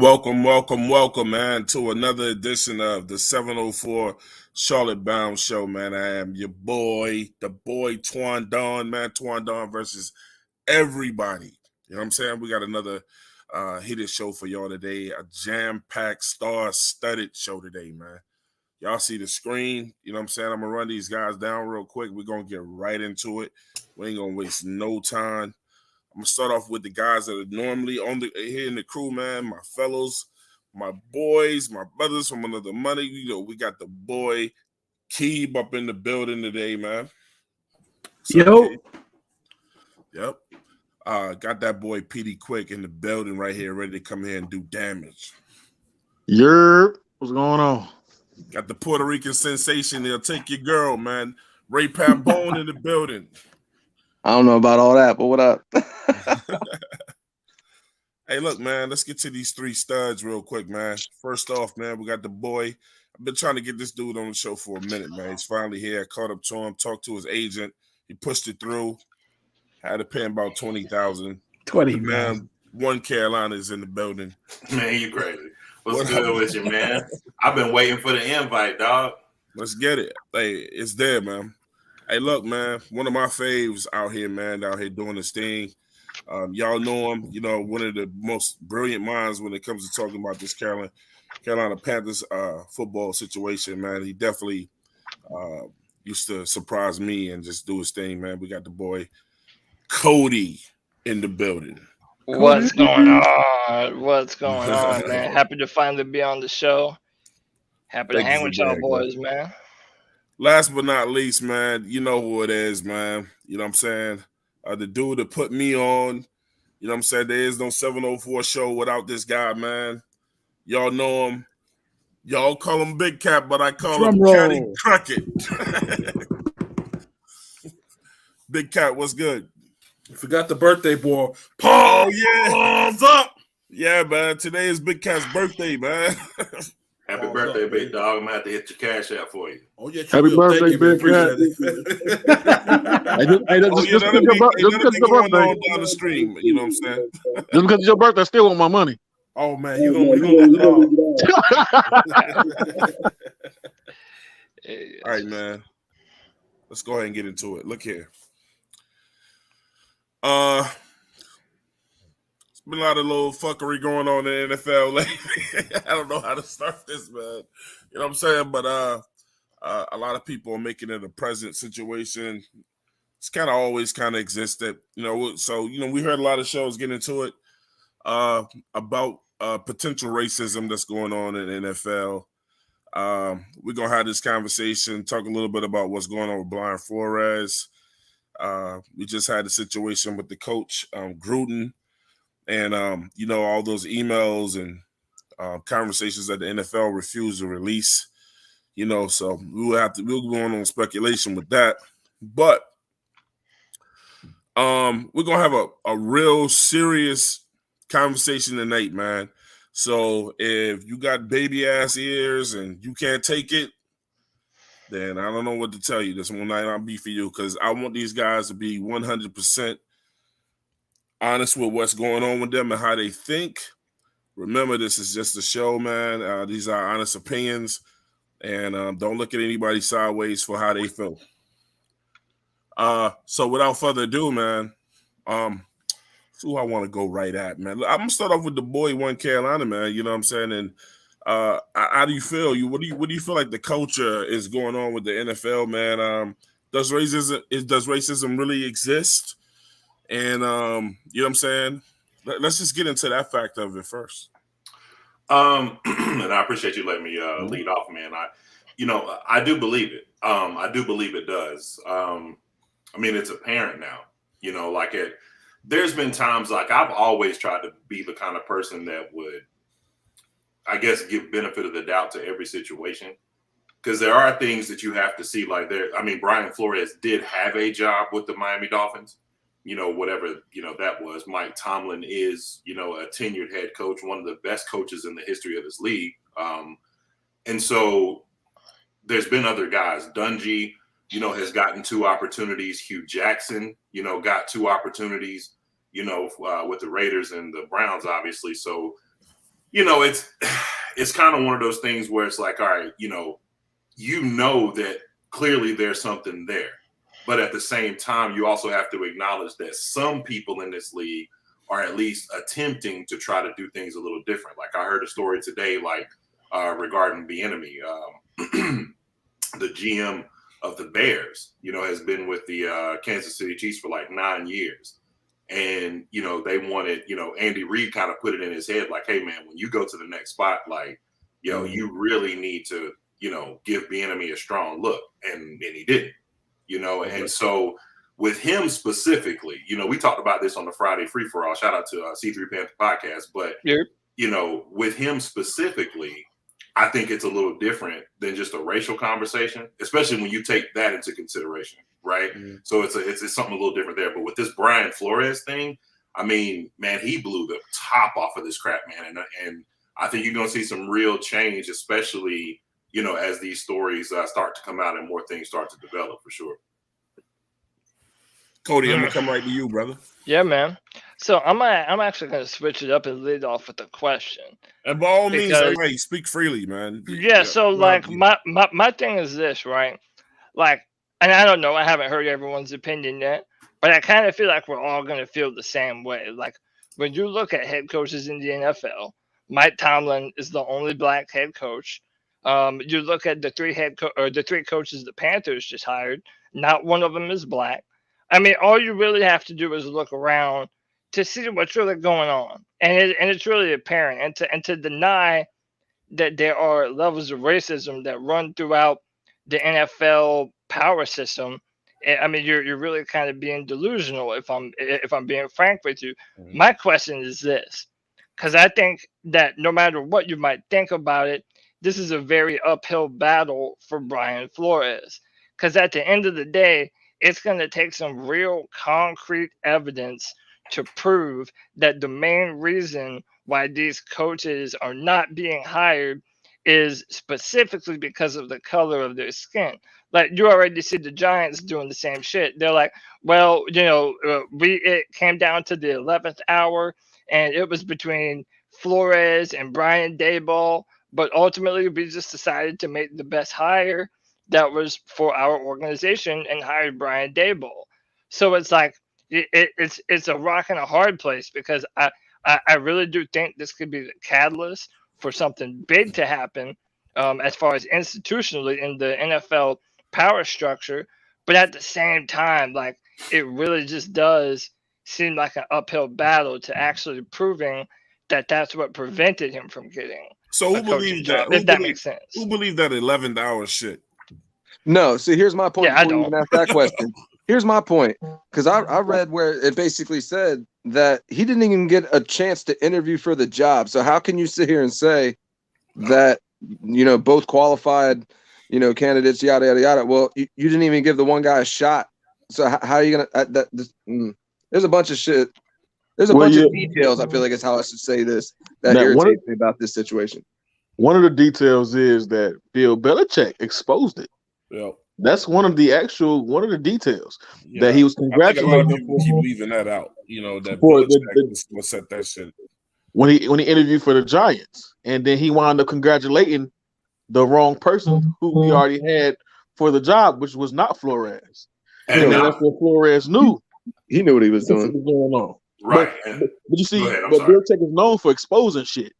Welcome, man, to another edition of the 704 Charlotte Bound Show, man. I am your boy, the boy Twan Don, man. Twan Don versus everybody. You know what I'm saying? We got another heated show for y'all today, a jam-packed, star-studded show today, man. Y'all see the screen. You know what I'm saying? I'm going to run these guys down real quick. We're going to get right into it. We ain't going to waste no time. I'm going to start off with the guys that are normally on here in the crew, man, my fellows, my boys, my brothers from another money. You know, we got the boy Keeb up in the building today, man. Yo. Yep. Got that boy PD Quick in the building right here, ready to come here and do damage. What's going on? Got the Puerto Rican sensation. They'll take your girl, man. Ray Pambone in the building. I don't know about all that, but what up? Hey, look, man, let's get to these three studs real quick, man. First off, man, we got the boy. I've been trying to get this dude on the show for a minute, man. He's finally here. I caught up to him, talked to his agent. He pushed it through. Had to pay him about $20,000. Man, One Carolina is in the building. Man, you crazy. What's good with you, man? I've been waiting for the invite, dog. Let's get it. Hey, it's there, man. Hey, look, man, one of my faves out here, man, out here doing this thing. Y'all know him, you know, one of the most brilliant minds when it comes to talking about this Carolina Panthers football situation, man. He definitely used to surprise me and just do his thing, man. We got the boy Cody in the building. What's going on, man? Happy to finally be on the show. Happy to hang with y'all boys, man. Last but not least, man, you know who it is, man. You know what I'm saying? The dude that put me on, you know what I'm saying? There is no 704 show without this guy, man. Y'all know him. Y'all call him Big Cat, but I call him Catty Crockett. Big Cat, what's good? You forgot the birthday boy. Oh, yeah. What's up? Yeah, man. Today is Big Cat's birthday, man. Happy birthday, big dog. I'm going to have to hit your cash out for you. Oh, yeah. Happy birthday, Big Cat. Just going on down the stream. You know what I'm saying? Just because it's your birthday, I still want my money. Oh, man. You gonna lose it all. All right, man. Let's go ahead and get into it. Look here. Been a lot of little fuckery going on in the NFL lately. I don't know how to start this, man. You know what I'm saying? But a lot of people are making it a present situation. It's kind of always kind of existed, you know. So, you know, we heard a lot of shows get into it about potential racism that's going on in the NFL. We're going to have this conversation, talk a little bit about what's going on with Brian Flores. We just had a situation with the coach, Gruden. And, you know, all those emails and conversations that the NFL refused to release, you know, so we'll go on speculation with that. But we're going to have a real serious conversation tonight, man. So if you got baby ass ears and you can't take it, then I don't know what to tell you. This one might not be for you, because I want these guys to be 100% honest with what's going on with them and how they think. Remember, this is just a show, man. These are honest opinions, and don't look at anybody sideways for how they feel. So without further ado, man, who I want to go right at, man. I'm gonna start off with the boy One Carolina, man. You know what I'm saying? And how do you feel? What do you feel like the culture is going on with the NFL, man? Does racism really exist? And you know what I'm saying? Let's just get into that fact of it first. And I appreciate you letting me lead off, man. I do believe it. I do believe it does. I mean, it's apparent now. You know, like there's been times, like, I've always tried to be the kind of person that would, I guess, give benefit of the doubt to every situation. Because there are things that you have to see, like Brian Flores did have a job with the Miami Dolphins. You know, whatever, you know, that was. Mike Tomlin is, you know, a tenured head coach, one of the best coaches in the history of this league. And so there's been other guys. Dungy, you know, has gotten 2 opportunities. Hugh Jackson, you know, got 2 opportunities, you know, with the Raiders and the Browns, obviously. So it's kind of one of those things where it's like, all right, that clearly there's something there. But at the same time, you also have to acknowledge that some people in this league are at least attempting to try to do things a little different. Like I heard a story today, regarding the enemy, the GM of the Bears, has been with the Kansas City Chiefs for like 9 years. And, they wanted, Andy Reid kind of put it in his head, like, hey man, when you go to the next spot, like, you really need to, give Bieniemy a strong look. And he didn't, and so with him specifically, we talked about this on the Friday Free for All. Shout out to C3 Panther Podcast. But, with him specifically, I think it's a little different than just a racial conversation, especially when you take that into consideration, right? Mm-hmm. So it's something a little different there. But with this Brian Flores thing, I mean, man, he blew the top off of this crap, man. And I think you're going to see some real change, especially, as these stories start to come out and more things start to develop for sure. Cody, I'm gonna come right to you, brother. Yeah, man. So I'm actually gonna switch it up and lead off with a question. And by all means, hey, speak freely, man. Yeah. So like my thing is this, right? Like, and I don't know, I haven't heard everyone's opinion yet, but I kind of feel like we're all gonna feel the same way. Like when you look at head coaches in the NFL, Mike Tomlin is the only black head coach. You look at the three coaches the Panthers just hired, not one of them is black. I mean, all you really have to do is look around to see what's really going on, and it's really apparent. And to deny that there are levels of racism that run throughout the NFL power system, I mean, you're really kind of being delusional. If I'm being frank with you, my question is this, because I think that no matter what you might think about it, this is a very uphill battle for Brian Flores, because at the end of the day, it's going to take some real concrete evidence to prove that the main reason why these coaches are not being hired is specifically because of the color of their skin. Like you already see the Giants doing the same shit. They're like, well, it came down to the 11th hour and it was between Flores and Brian Daboll, but ultimately we just decided to make the best hire that was for our organization and hired Brian Daboll. So it's like it's a rock and a hard place, because I really do think this could be the catalyst for something big to happen as far as institutionally in the NFL power structure. But at the same time, like it really just does seem like an uphill battle to actually proving that that's what prevented him from getting. So who believed that? If that makes sense. Who believed that 11th hour shit? No, see, here's my point. Yeah, I don't. Even ask that question. Here's my point, because I read where it basically said that he didn't even get a chance to interview for the job. So how can you sit here and say that, both qualified, candidates, yada, yada, yada. Well, you didn't even give the one guy a shot. So how are you going to there's a bunch of shit. There's a bunch of details, I feel like is how I should say this, that irritates me about this situation. One of the details is that Bill Belichick exposed it. Yeah. That's one of the details that he was congratulating. I think a lot of people keep leaving that out. That Belichick was set that shit when he interviewed for the Giants, and then he wound up congratulating the wrong person who he already had for the job, which was not Flores. And that's what Flores knew. He knew what he was doing. What was going on. Right. But you see, Belichick is known for exposing shit.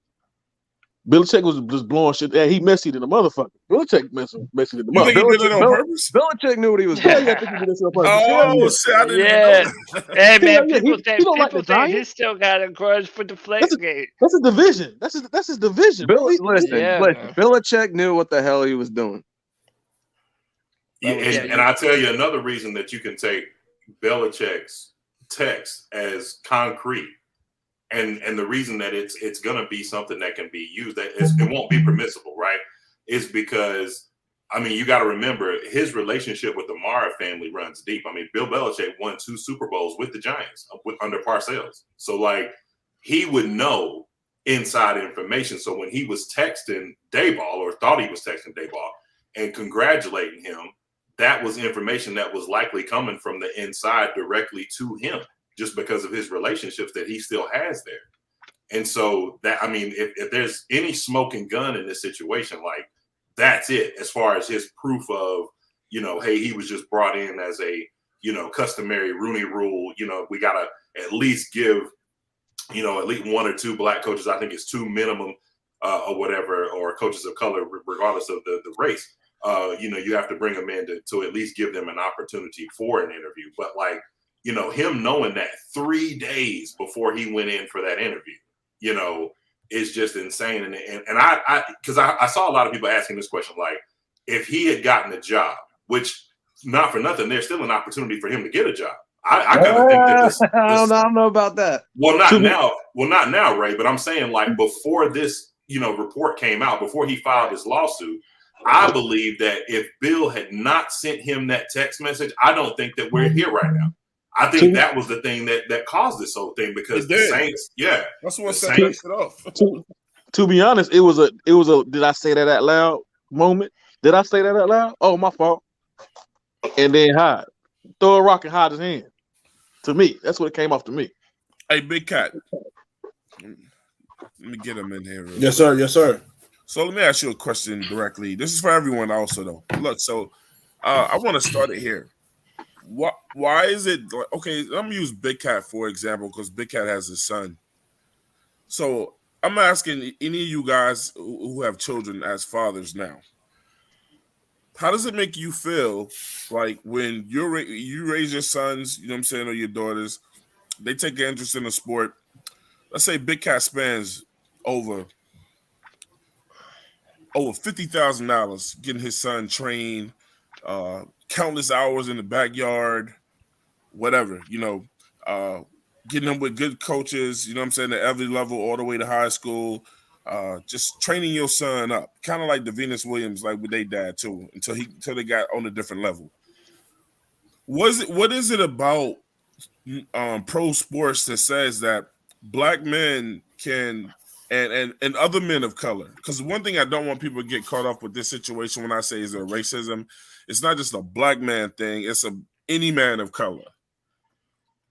Belichick was just blowing shit. Yeah, he messy than a motherfucker. Belichick messy than the motherfucker. You think he did it on purpose? Belichick knew what he was doing. Yeah, I think he did it on purpose. Oh, shit, I didn't know. Hey, man, people like think he still got a grudge for the Flakegate. That's a division. That's his division. Listen, Belichick knew what the hell he was doing. Yeah, and I tell you another reason that you can take Belichick's text as concrete. And the reason that it's going to be something that can be used, that it won't be permissible, right, is because, I mean, you got to remember his relationship with the Mara family runs deep. I mean, Bill Belichick won 2 Super Bowls with the Giants under Parcells. So, like, he would know inside information. So when he was texting Daboll, or thought he was texting Daboll, and congratulating him, that was information that was likely coming from the inside directly to him, just because of his relationships that he still has there. And so that, I mean, if there's any smoking gun in this situation, like that's it as far as his proof of, hey, he was just brought in as a, customary Rooney Rule. We got to at least give, at least one or two black coaches, I think it's two minimum or whatever, or coaches of color, regardless of the race. You have to bring them in to at least give them an opportunity for an interview. But like, him knowing that 3 days before he went in for that interview, is just insane. And because I saw a lot of people asking this question, like, if he had gotten a job, which not for nothing, there's still an opportunity for him to get a job. I kind of think that this I don't know about that. Well, not now. Well, not now, Ray. But I'm saying, like, before this, report came out, before he filed his lawsuit, I believe that if Bill had not sent him that text message, I don't think that we're here right now. I think that was the thing that caused this whole thing, because the Saints, that's what set it off. To be honest, it was a did I say that out loud moment? Did I say that out loud? Oh, my fault. And then hide. Throw a rock and hide his hand. To me, that's what it came off to me. Hey, Big Cat. Let me get him in here. Yes, sir. Yes, sir. So let me ask you a question directly. This is for everyone also, though. Look, so I want to start it here. Why is it okay? I'm gonna use Big Cat for example, because Big Cat has a son. So I'm asking any of you guys who have children as fathers now, how does it make you feel like when you raise your sons, or your daughters, they take an interest in a sport? Let's say Big Cat spends over $50,000 getting his son trained, countless hours in the backyard, whatever, getting them with good coaches, at every level, all the way to high school, just training your son up, kind of like the Venus Williams, like with their dad too, until they got on a different level. What is it about pro sports that says that black men can and other men of color? Because one thing I don't want people to get caught up with this situation when I say is there racism, it's not just a black man thing, it's any man of color.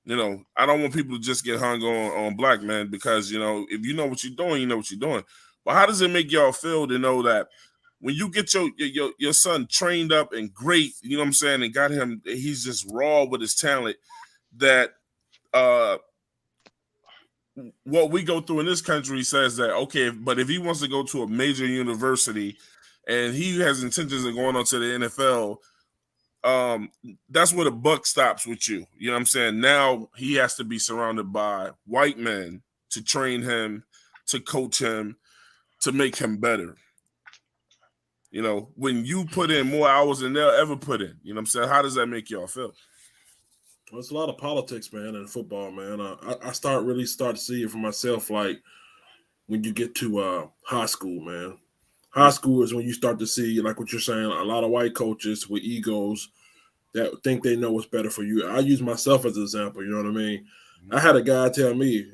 I don't want people to just get hung on black men, because if you know what you're doing, you know what you're doing. But how does it make y'all feel to know that when you get your son trained up and great, and got him, he's just raw with his talent, that what we go through in this country says that, okay, but if he wants to go to a major university and he has intentions of going on to the NFL, that's where the buck stops with you. Now he has to be surrounded by white men to train him, to coach him, to make him better. When you put in more hours than they'll ever put in, how does that make y'all feel? Well, it's a lot of politics, man, in football, man. I start to see it for myself, like when you get to high school, man. High school is when you start to see, like what you're saying, a lot of white coaches with egos that think they know what's better for you. I use myself as an example, you know what I mean? I had a guy tell me,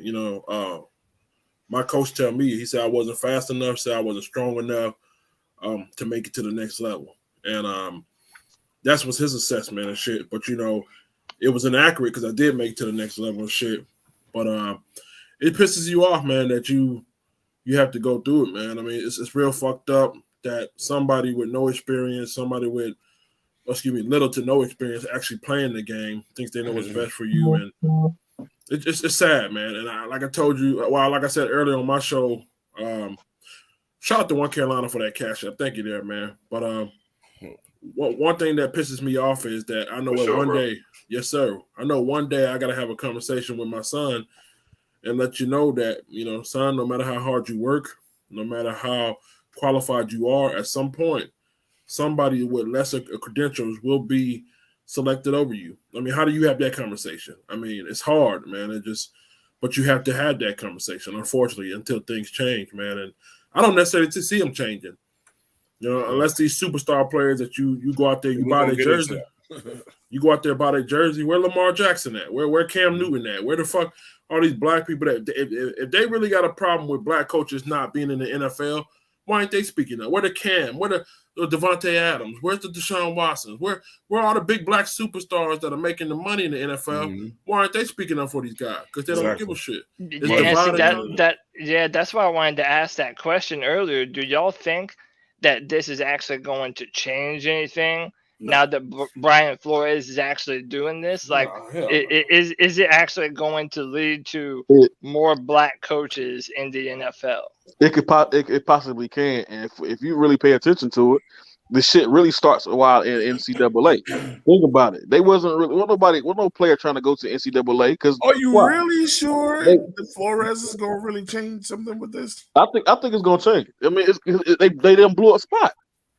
my coach tell me, he said I wasn't fast enough, said I wasn't strong enough to make it to the next level. And that's was his assessment and shit. But, it was inaccurate because I did make it to the next level and shit. But it pisses you off, man, that you have to go through it, man. I mean, it's real fucked up that somebody with no experience, somebody with, little to no experience actually playing the game thinks they know what's best for you. And it's sad, man. And like I said earlier on my show, shout out to One Carolina for that cash up. Thank you there, man. But one thing that pisses me off is that I know one day, yes, sir, I know one day I got to have a conversation with my son and let you know that, son, no matter how hard you work, no matter how qualified you are, at some point, somebody with lesser credentials will be selected over you. I mean, how do you have that conversation? I mean, it's hard, man. But you have to have that conversation, unfortunately, until things change, man. And I don't necessarily see them changing. Unless these superstar players that you go out there, you buy their jersey. You go out there, buy their jersey. Where Lamar Jackson at? Where Cam Newton at? Where the fuck are these black people that if they really got a problem with black coaches not being in the NFL, Why ain't they speaking up? Where the Cam? Where the Devontae Adams? Where's the Deshaun Watsons? Where are all the big black superstars that are making the money in the NFL? Mm-hmm. Why aren't they speaking up for these guys? Because they don't give a shit. That's why I wanted to ask that question earlier. Do y'all think that this is actually going to change anything now that Brian Flores is actually doing this? Like, is it actually going to lead to more black coaches in the NFL? It possibly can, and if you really pay attention to it, the shit really starts a while in NCAA. Think about it. They wasn't no player trying to go to NCAA because. Are you really sure that Flores is gonna really change something with this? I think it's gonna change. I mean, they didn't blow a spot.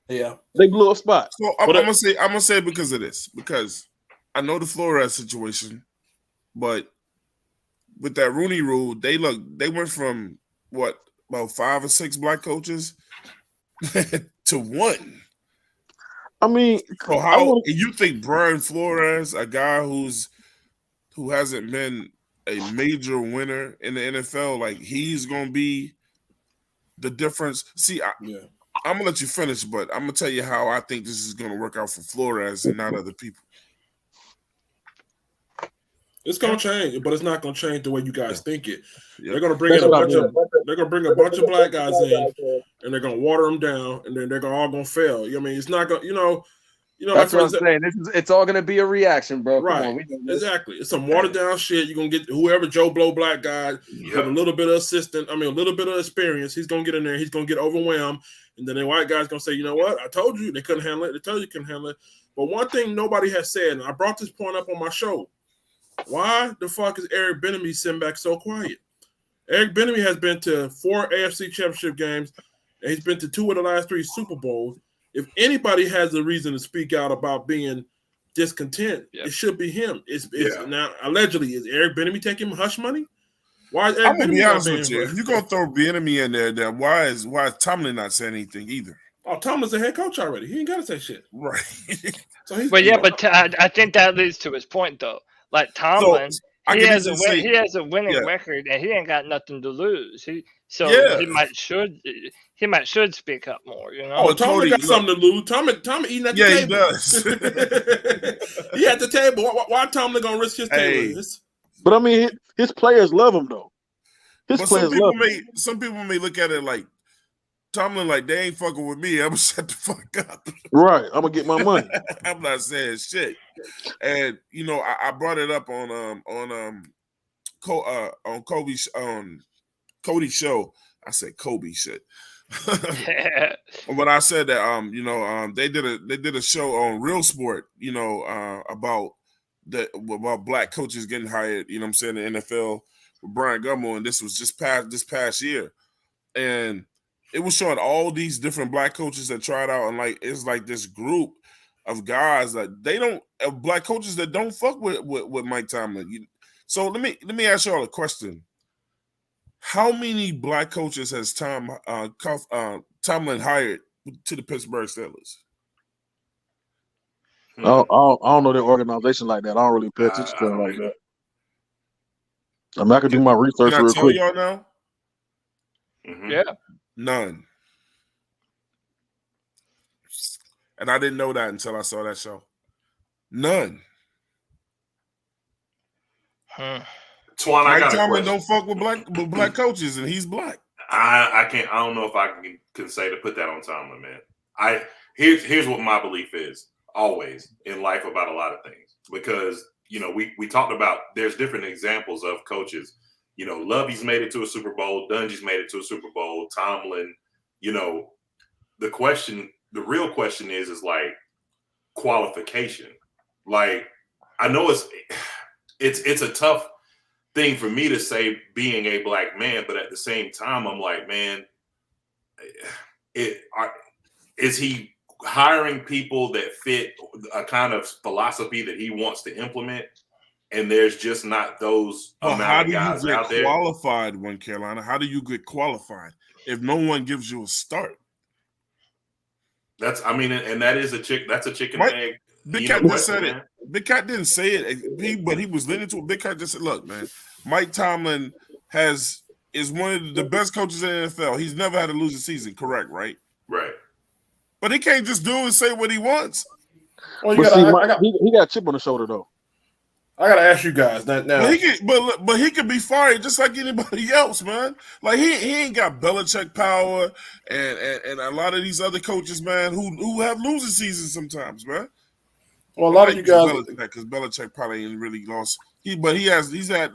Yeah, they blew a spot. So I'm gonna say because of this, because I know the Flores situation, but with that Rooney Rule, they went from what, about 5 or 6 black coaches to 1. I mean, so you think Brian Flores, a guy who hasn't been a major winner in the NFL, like he's gonna be the difference? See, I'm gonna let you finish, but I'm gonna tell you how I think this is gonna work out for Flores and not other people. It's gonna change, but it's not gonna change the way you guys think it. Yeah. They're gonna bring a bunch of black guys in, and they're gonna water them down, and then they're all gonna fail. I mean, it's not gonna, That's what I'm saying. It's all gonna be a reaction, bro. Right? Exactly. It's some watered down shit. You're gonna get whoever Joe Blow black guy with a little bit of a little bit of experience. He's gonna get in there. He's gonna get overwhelmed, and then the white guy's gonna say, "You know what? I told you they couldn't handle it. They told you couldn't handle it." But one thing nobody has said, and I brought this point up on my show. Why the fuck is Eric Bieniemy sitting back so quiet? Eric Bieniemy has been to 4 AFC Championship games, and he's been to 2 of the last 3 Super Bowls. If anybody has a reason to speak out about being discontent, it should be him. Now allegedly is Eric Bieniemy taking hush money? Why is Eric I'm gonna Bieniemy be honest not with you. If you're gonna throw Bieniemy in there, then why is Tomlin not saying anything either? Oh, Tomlin's a head coach already. He ain't got to say shit. Right. So he's, but I think that leads to his point though. Like Tomlin, he has a winning record and he ain't got nothing to lose. He might should speak up more. Oh, Tomlin got something to lose. Tomlin eating at the table. He does. He at the table. Why Tomlin gonna risk his table? But I mean, his players love him though. Some people may look at it like Tomlin, like they ain't fucking with me. I'm gonna shut the fuck up. Right, I'm gonna get my money. I'm not saying shit. And I brought it up on Cody's show. I said Kobe shit. But I said that they did a show on Real Sport, about black coaches getting hired, in the NFL with Brian Gummo, and this was just this past year. And it was showing all these different black coaches that tried out, and it's like this group of guys that black coaches that don't fuck with Mike Tomlin. So let me ask y'all a question. How many black coaches has Tomlin hired to the Pittsburgh Steelers? I don't know their organization like that. I don't really pay attention to them like that. I mean, I can do my research real quick. Can I tell y'all now? Mm-hmm. Yeah. None. And I didn't know that until I saw that show. None. Twan, Mike Tomlin don't fuck with black coaches, and he's black. I can't. I don't know if I can say to put that on Tomlin, man. Here's what my belief is always in life about a lot of things, because we talked about there's different examples of coaches. Lovey's made it to a Super Bowl. Dungy's made it to a Super Bowl. Tomlin, the real question is like qualification. Like, I know it's a tough thing for me to say being a black man, but at the same time, I'm like, man, is he hiring people that fit a kind of philosophy that he wants to implement? And there's just not those amount of guys out there. How do you get qualified, One Carolina? How do you get qualified if no one gives you a start? That's a chicken and egg. Big Cat just said it. Big Cat didn't say it, but he was leaning to it. Big Cat just said, "Look, man, Mike Tomlin has is one of the best coaches in the NFL. He's never had a losing season, correct, right? Right. But he can't just do and say what he wants. Well, But see, he got a chip on the shoulder though. I gotta ask you guys that now. But he could be fired just like anybody else, man. Like he ain't got Belichick power and a lot of these other coaches, man, who have losing seasons sometimes, man. Well, a lot of you guys, because Belichick probably ain't really lost. He's had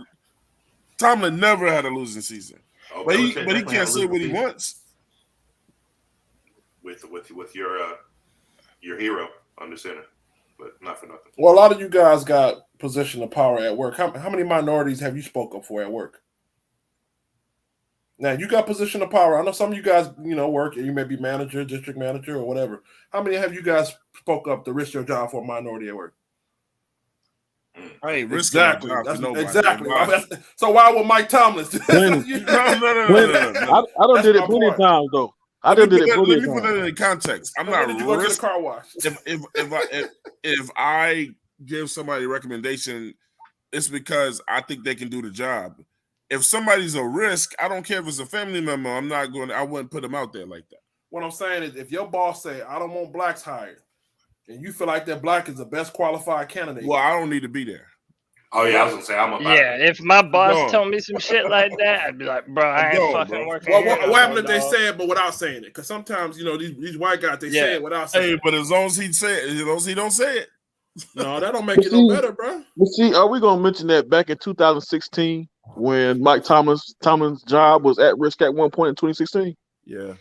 Tomlin never had a losing season, but he can't say what he wants. With your hero under center, but not for nothing. Well, a lot of you guys got position of power at work. How many minorities have you spoke up for at work? Now you got position of power. I know some of you guys, work. You may be manager, district manager, or whatever. How many have you guys spoke up to risk your job for a minority at work? I ain't risking exactly. my job for nobody. Exactly. So why would Mike Tomlin? No. I don't did it plenty of times though. Let me put that in context. I'm not risking the car wash. If I give somebody a recommendation, it's because I think they can do the job. If somebody's a risk, I don't care if it's a family member. I wouldn't put them out there like that. What I'm saying is, if your boss say, "I don't want blacks hired," and you feel like that black is the best qualified candidate, well, I don't need to be there. Oh yeah, I was gonna say I'm about. Yeah, if my boss told me some shit like that, I'd be like, bro, I ain't fucking working. Well, what happened if they say it but without saying it? Because sometimes these white guys say it without saying it. Hey, but as long as he don't say it. No, that don't make it no better, bro. But see, are we gonna mention that back in 2016 when Mike Tomlin's job was at risk at one point in 2016? Yeah.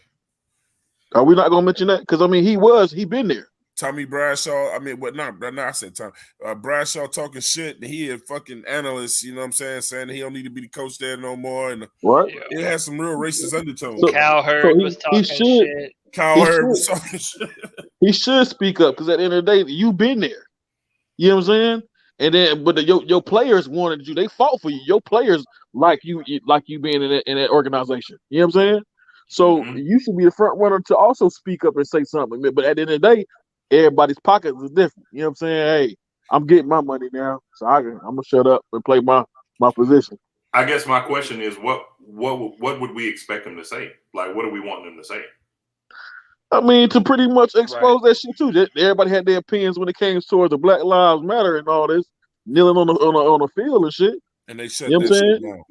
Are we not gonna mention that? Because he been there. Tommy Bradshaw, I said Tom. Bradshaw talking shit, and he a fucking analyst, you know what I'm saying he don't need to be the coach there no more. And right. It has some real racist undertones. Cowherd was talking shit. Cowherd was talking shit. He should speak up because at the end of the day, you been there. You know what I'm saying? And then, but your players wanted you. They fought for you. Your players like you being in that organization. You know what I'm saying? So you should be the front runner to also speak up and say something. But at the end of the day, everybody's pockets is different. You know what I'm saying? Hey, I'm getting my money now, so I'm gonna shut up and play my position. I guess my question is, what would we expect him to say? Like, what do we want him to say? I mean, to pretty much expose that shit too. Everybody had their opinions when it came towards the Black Lives Matter and all this, kneeling on the field and shit. And they shut that shit down.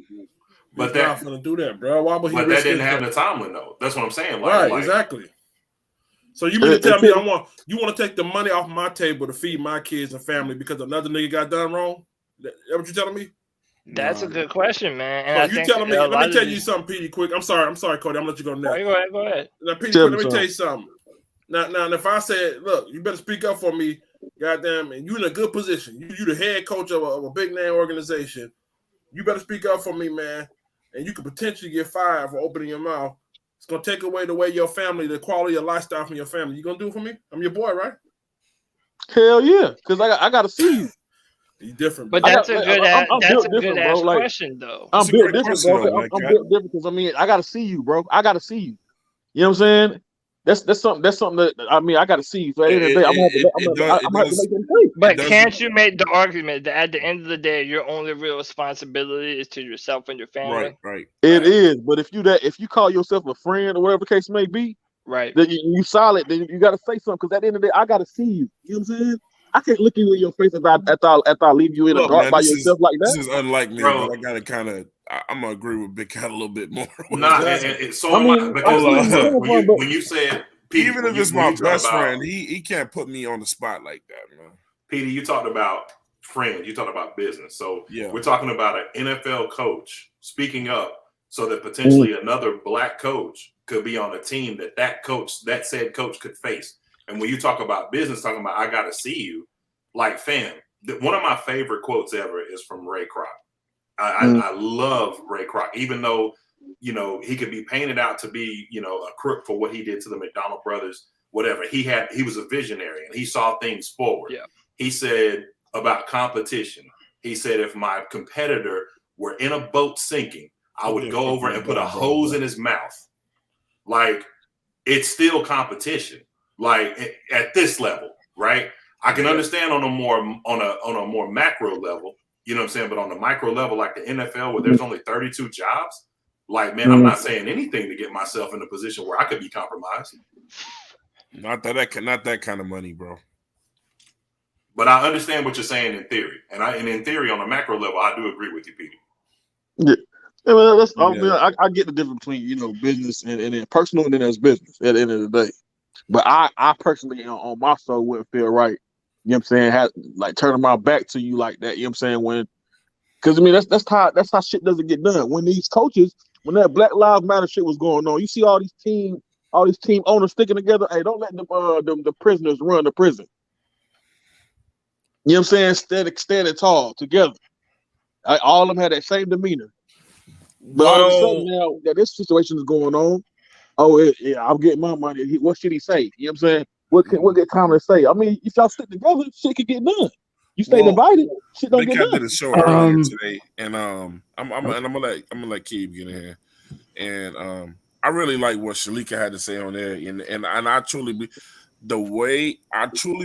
But they're not gonna do that, bro. Why would he? But that didn't happen to Tomlin though. That's what I'm saying. Right, exactly. So you mean to tell me you want to take the money off my table to feed my kids and family because another nigga got done wrong? That what you telling me? That's a good question, man. And you telling me? Let me tell you something, Petey. Quick. I'm sorry, Cody. I'm gonna let you go next. Go ahead. Now, Petey, let me tell you something. Now, if I said, look, you better speak up for me, goddamn, and you in a good position. You the head coach of a big name organization. You better speak up for me, man. And you could potentially get fired for opening your mouth. It's gonna take away the quality of lifestyle from your family. You gonna do it for me? I'm your boy, right? Hell yeah, because I gotta see you. You're different, but that's a good ass question, though. I'm built different, bro. I'm built different because I gotta see you, bro. I gotta see you. You know what I'm saying? That's something that I gotta see you. So at the end of the day, I'm gonna have to make them pay. But can't you make the argument that at the end of the day, your only real responsibility is to yourself and your family? Right. It is, but if you call yourself a friend or whatever the case may be, right? Then you solid. Then you gotta say something because at the end of the day, I gotta see you. You know what I'm saying? I can't look you in your face after I leave you in the dark by yourself like that. This is unlike me, bro. I gotta kind of. I'm gonna agree with Big Cat a little bit more. Nah, when you said Petey, even if it's my best friend, he can't put me on the spot like that, man. Petey, you talked about friends, you talked about business. So yeah, we're talking about an NFL coach speaking up so that potentially another black coach could be on a team that said coach could face. And when you talk about business, talking about I gotta see you, like fam. One of my favorite quotes ever is from Ray Kroc. I love Ray Kroc, even though he could be painted out to be a crook for what he did to the McDonald brothers, whatever. He was a visionary and he saw things forward. Yeah. He said about competition. He said if my competitor were in a boat sinking, I would go over and put a hose in his mouth. Like it's still competition. Like at this level, right? I can understand on a more macro level, you know what I'm saying? But on the micro level, like the NFL, where there's only 32 jobs, Like, man, I'm not saying anything to get myself in a position where I could be compromised. Not that kind of money, bro. But I understand what you're saying in theory, and in theory, on a macro level, I do agree with you, Petey. Yeah. I mean, I get the difference between business and personal, and then there's business at the end of the day. But I personally on my soul wouldn't feel right. You know what I'm saying? Like turning my back to you like that. You know what I'm saying? Because I mean that's how shit doesn't get done. When these coaches, when that Black Lives Matter shit was going on, you see all these team owners sticking together. Hey, don't let the prisoners run the prison. You know what I'm saying? Standing tall together. All of them had that same demeanor. But all of a sudden now that this situation is going on, I'm getting my money. What should he say? You know what I'm saying? What get Tomlin to say? I mean, if y'all stick together, shit can get done. You stay divided, shit don't Big get Cat done. did a show earlier today, and I'm gonna let Keeb get in here, and I really like what Shalika had to say on there, and I truly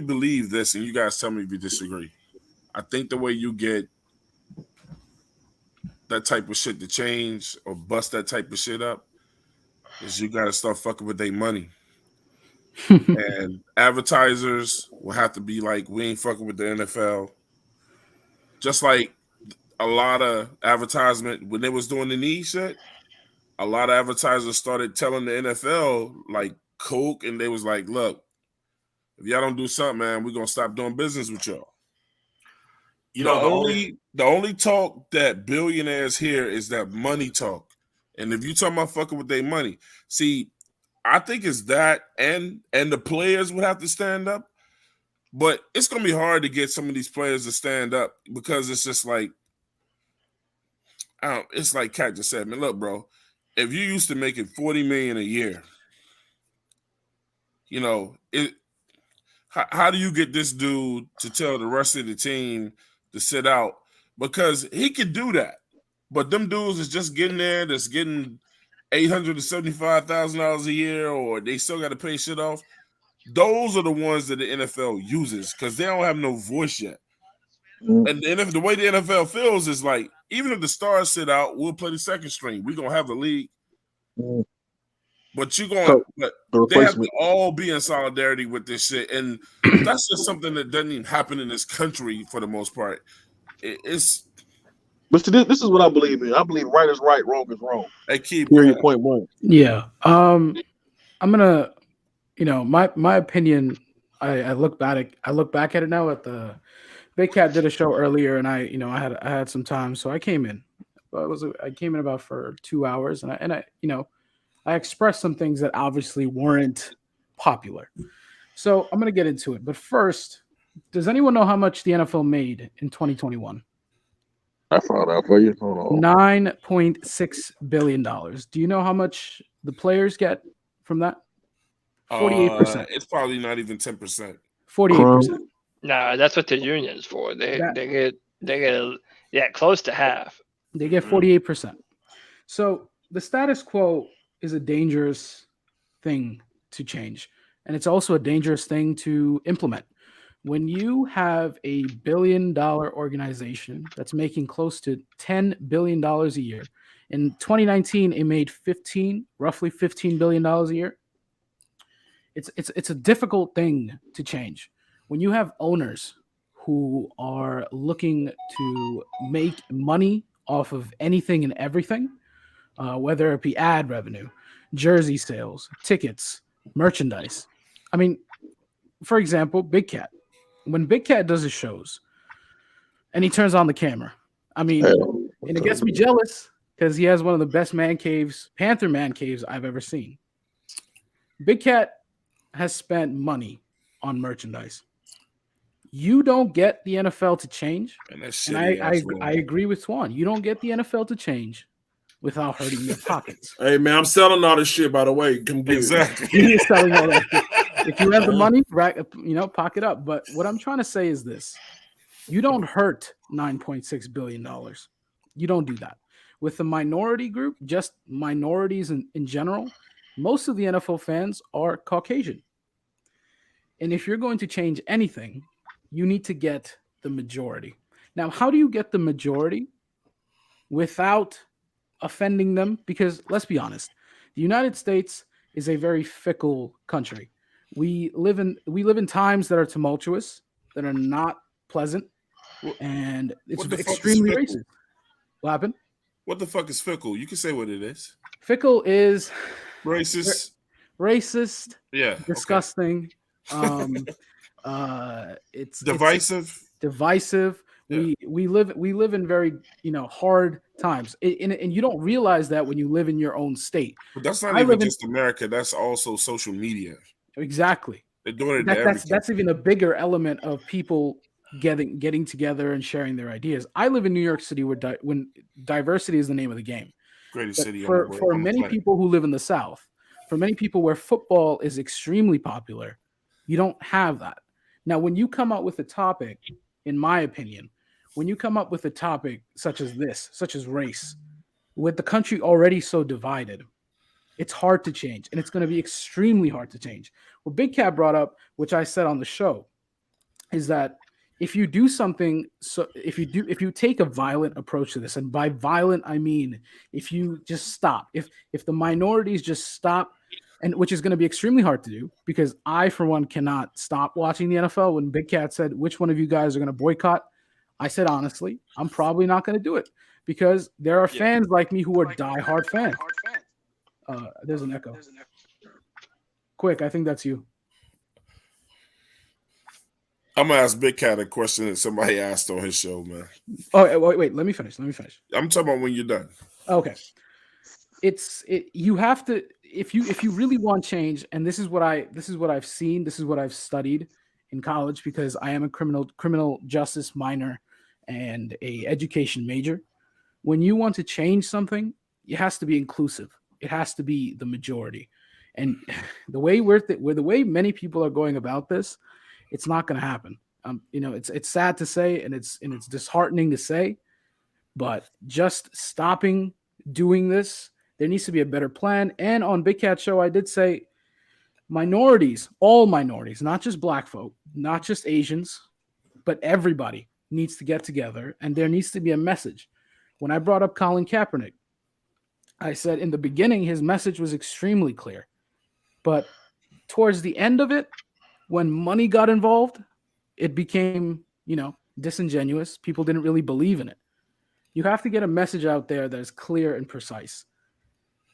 believe this, and you guys tell me if you disagree. I think the way you get that type of shit to change or bust that type of shit up is you got to start fucking with their money. And advertisers will have to be like, we ain't fucking with the NFL. Just like a lot of advertisement, when they was doing the knee shit, a lot of advertisers started telling the NFL, like Coke, and they was like, look, if y'all don't do something, man, we're going to stop doing business with y'all. The only talk that billionaires hear is that money talk. And if you talking about fucking with their money, see, I think it's that and the players would have to stand up. But it's gonna be hard to get some of these players to stand up because it's just like it's like Kat just said, man, look, bro, if you used to making $40 million a year, how do you get this dude to tell the rest of the team to sit out? Because he could do that. But them dudes is just getting there, that's getting $875,000 a year, or they still got to pay shit off. Those are the ones that the NFL uses because they don't have no voice yet. And the way the NFL feels is like, even if the stars sit out, we'll play the second string. We're going to have a league. But they have to all be in solidarity with this shit. And that's just something that doesn't even happen in this country for the most part. But this is what I believe in. I believe right is right, wrong is wrong. Hey, keep period. Point one. Yeah. I'm gonna, my opinion. I look back at it now. At the Big Cat did a show earlier, and I had some time, so I came in. I came in about for 2 hours, and I expressed some things that obviously weren't popular. So I'm gonna get into it. But first, does anyone know how much the NFL made in 2021? I found out for you. Hold on. $9.6 billion. Do you know how much the players get from that? 48%. It's probably not even 10%. 48%. Nah, that's what the union's for. They get close to half. They get 48%. So the status quo is a dangerous thing to change, and it's also a dangerous thing to implement. When you have a $1 billion organization that's making close to $10 billion a year, in 2019 it made roughly $15 billion a year. It's a difficult thing to change. When you have owners who are looking to make money off of anything and everything, whether it be ad revenue, jersey sales, tickets, merchandise. I mean, for example, Big Cat. When Big Cat does his shows and he turns on the camera, I mean, and it gets me jealous because he has one of the best Panther man caves I've ever seen. Big Cat has spent money on merchandise. You don't get the NFL to change. And I agree with Swan. You don't get the NFL to change without hurting your pockets. Hey, man, I'm selling all this shit, by the way. Come get exactly. it. You're selling all that shit. If you have the money, right, pocket up. But what I'm trying to say is this. You don't hurt $9.6 billion. You don't do that. With the minority group, just minorities in general, most of the NFL fans are Caucasian. And if you're going to change anything, you need to get the majority. Now, how do you get the majority without offending them because let's be honest, the United States is a very fickle country. We live in times that are tumultuous, that are not pleasant, and it's What the fuck is extremely fickle? racist. What happened? What the fuck is fickle? You can say what it is. Fickle is Racist. racist, Yeah. disgusting. It's Divisive. divisive. Yeah. We live in very hard times, and you don't realize that when you live in your own state. But that's not I even live in- just America. That's also social media. Exactly. They're doing it to everything. That's even a bigger element of people getting together and sharing their ideas. I live in New York City when diversity is the name of the game. Greatest But city for on the for on the many planet. people who live in the South, for many people where football is extremely popular, you don't have that. Now, when you come up with a topic, in my opinion, when you come up with a topic such as this, such as race, with the country already so divided, it's hard to change, and it's going to be extremely hard to change. What Big Cat brought up, which I said on the show, is that if you do something, so if you take a violent approach to this, and by violent I mean if you just stop, if the minorities just stop, and which is going to be extremely hard to do because I, for one, cannot stop watching the NFL. When Big Cat said, "Which one of you guys are going to boycott?" I said, honestly, I'm probably not going to do it because there are fans like me who are diehard fans. There's an echo. Quick, I think that's you. I'm gonna ask Big Cat a question that somebody asked on his show, man. Oh, wait. Let me finish. I'm talking about when you're done. Okay. You have to if you really want change, and this is what I've seen, this is what I've studied in college because I am a criminal justice minor and a education major. When you want to change something, it has to be inclusive. It has to be the majority. And the way the way many people are going about this, it's not going to happen. It's sad to say, and it's disheartening to say, but just stopping doing this, there needs to be a better plan. And on Big Cat Show, I did say minorities, all minorities, not just black folk, not just Asians, but everybody needs to get together, and there needs to be a message. When I brought up Colin Kaepernick, I said in the beginning his message was extremely clear, but towards the end of it, when money got involved, it became, disingenuous. People didn't really believe in it. You have to get a message out there that is clear and precise.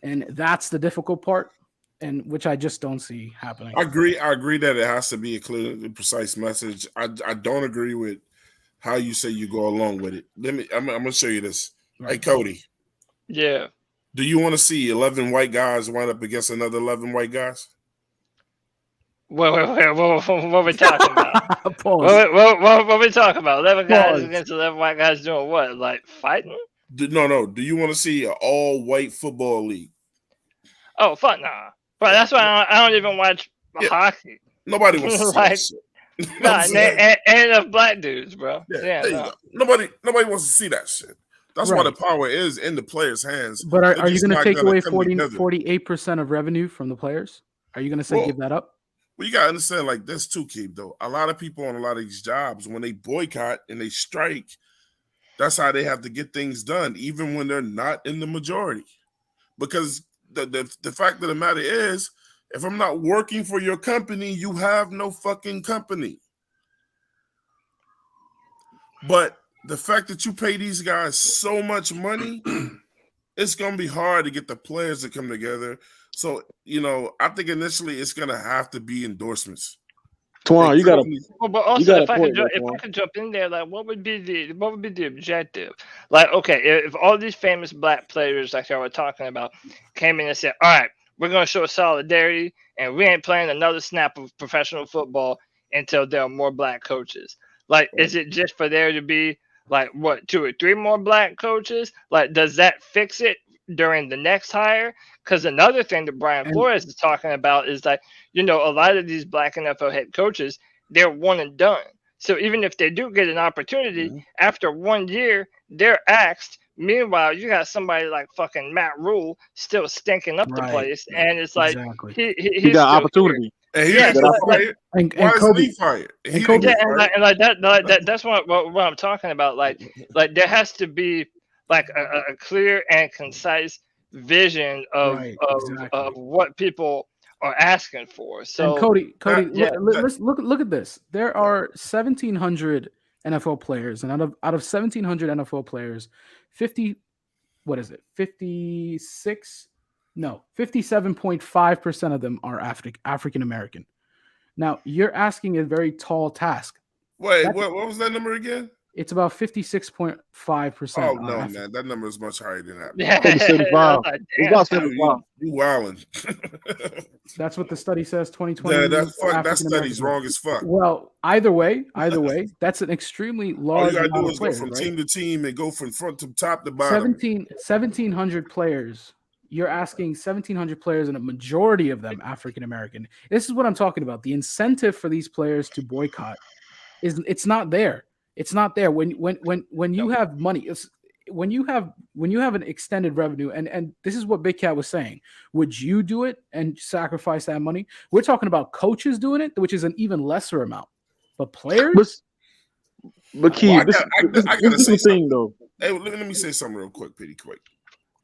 And that's the difficult part, and which I just don't see happening. I agree that it has to be a clear and precise message. I don't agree with how you say you go along with it. I'm gonna show you this. Right. Hey, Cody. Yeah. Do you want to see 11 white guys wind up against another 11 white guys? What are we talking about? Pause. What are we talking about? 11 guys Pause. against 11 white guys doing what? Like fighting? No. Do you want to see an all-white football league? Oh, fuck nah. But that's why I don't even watch hockey. Nobody wants to see Like, that shit. You know what Nah, I'm saying? and enough black dudes, bro. Yeah, Yeah, there you no. go. Nobody wants to see that shit. That's why Right. the power is in the players' hands. But They're are you just going to not take gonna away come 48% of revenue from the players? Are you going to say Well, give that up? Well, you gotta understand like this too, Keith, though. A lot of people on a lot of these jobs, when they boycott and they strike, that's how they have to get things done, even when they're not in the majority. Because the fact of the matter is, if I'm not working for your company, you have no fucking company. But the fact that you pay these guys so much money, it's gonna be hard to get the players to come together. So, I think initially it's gonna have to be endorsements. Twan, you got Well, but You also, got if a I point could, there, if I Twan. could jump in there, like, what would be the objective? Like, okay, if all these famous black players, like I were talking about, came in and said, "All right, we're gonna show solidarity, and we ain't playing another snap of professional football until there are more black coaches." Like, is it just for there to be like what 2 or 3 more black coaches? Like, does that fix it during the next hire? Because another thing that Brian Flores is talking about is that, a lot of these black NFL head coaches, they're one and done. So even if they do get an opportunity after 1 year, they're axed. Meanwhile, you got somebody like fucking Matt Rule still stinking up the Right. place, and it's like Exactly. he's He got still opportunity. And he Yeah, didn't so get like- fired. And Why isn't Kobe, he fired? He and didn't Kobe- get Yeah, fired. and that's what I'm talking about. Like there has to be like a clear and concise vision of what people are asking for. So, and Cody, yeah. let's look at this. There are 1,700 NFL players, and out of 1,700 NFL players, 57.5% of them are African American. Now you're asking a very tall task. Wait, what was that number again? It's about 56.5%. Oh no, man, that number is much higher than that. Yeah, 75. It's about 75. You wildin'. That's what the study says. 2020. Yeah, that study's wrong as fuck. Well, either way, that's an extremely large. All you gotta do is players, go from right? team to team and go from front to top to bottom. 1,700 players. You're asking 1,700 players, and a majority of them African American. This is what I'm talking about. The incentive for these players to boycott it's not there. It's not there. When you have money, when you have an extended revenue, and this is what Big Cat was saying. Would you do it and sacrifice that money? We're talking about coaches doing it, which is an even lesser amount. But players, but Key, I this gotta is say the something thing though. Hey, let me say something real quick, pretty quick.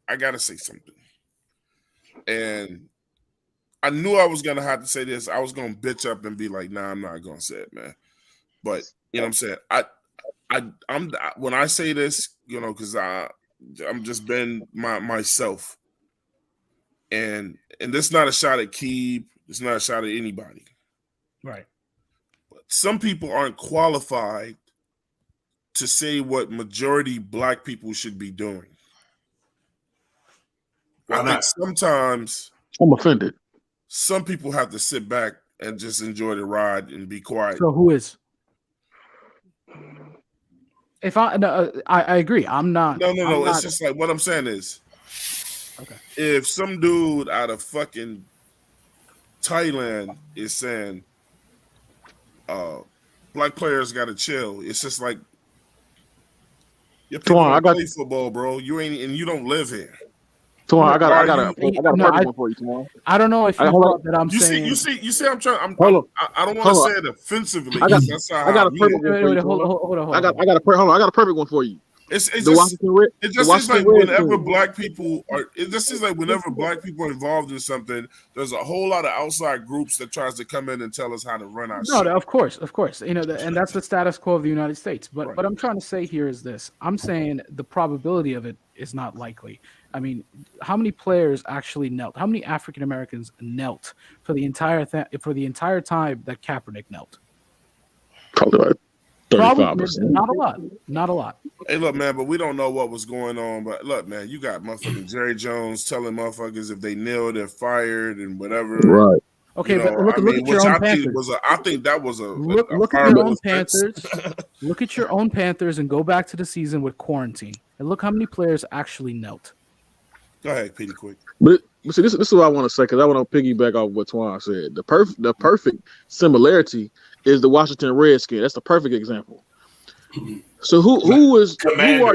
I gotta say something. And I knew I was gonna have to say this. I was gonna bitch up and be like, "Nah, I'm not gonna say it, man." But you know what I'm saying? I'm when I say this, you know, because I'm just been myself, and this is not a shot at Keeb. It's not a shot at anybody, right? But some people aren't qualified to say what majority Black people should be doing. I think sometimes I'm offended. Some people have to sit back and just enjoy the ride and be quiet. So who is? If I agree, I'm not. No. It's just like what I'm saying is, okay. If some dude out of fucking Thailand is saying, Black players got to chill, it's just like, your people play football, bro. You ain't, and you don't live here. Tuan, I got a perfect one for you, Tuan. I don't know if you thought that I'm saying. You see, I don't want to say it offensively. I got a perfect one for you. Hold on. I got a perfect one for you. It just seems like whenever Black people are involved in something, there's a whole lot of outside groups that tries to come in and tell us how to run our shit. Of course, you know, and that's the status quo of the United States. But what I'm trying to say here is this: I'm saying the probability of it is not likely. I mean, how many players actually knelt? How many African Americans knelt for the entire time that Kaepernick knelt? Probably like 35%. Not a lot. Hey, look, man, but we don't know what was going on. But look, man, you got motherfucking Jerry Jones telling motherfuckers if they kneel, they're fired and whatever. Right. Okay, but look at your own Panthers. I think that was a look at your own Panthers. Look at your own Panthers and go back to the season with quarantine and look how many players actually knelt. Go ahead, Petey, quick. But see, this is what I want to say because I want to piggyback off what Tuan said. The perfect similarity is the Washington Redskins. That's the perfect example. So who are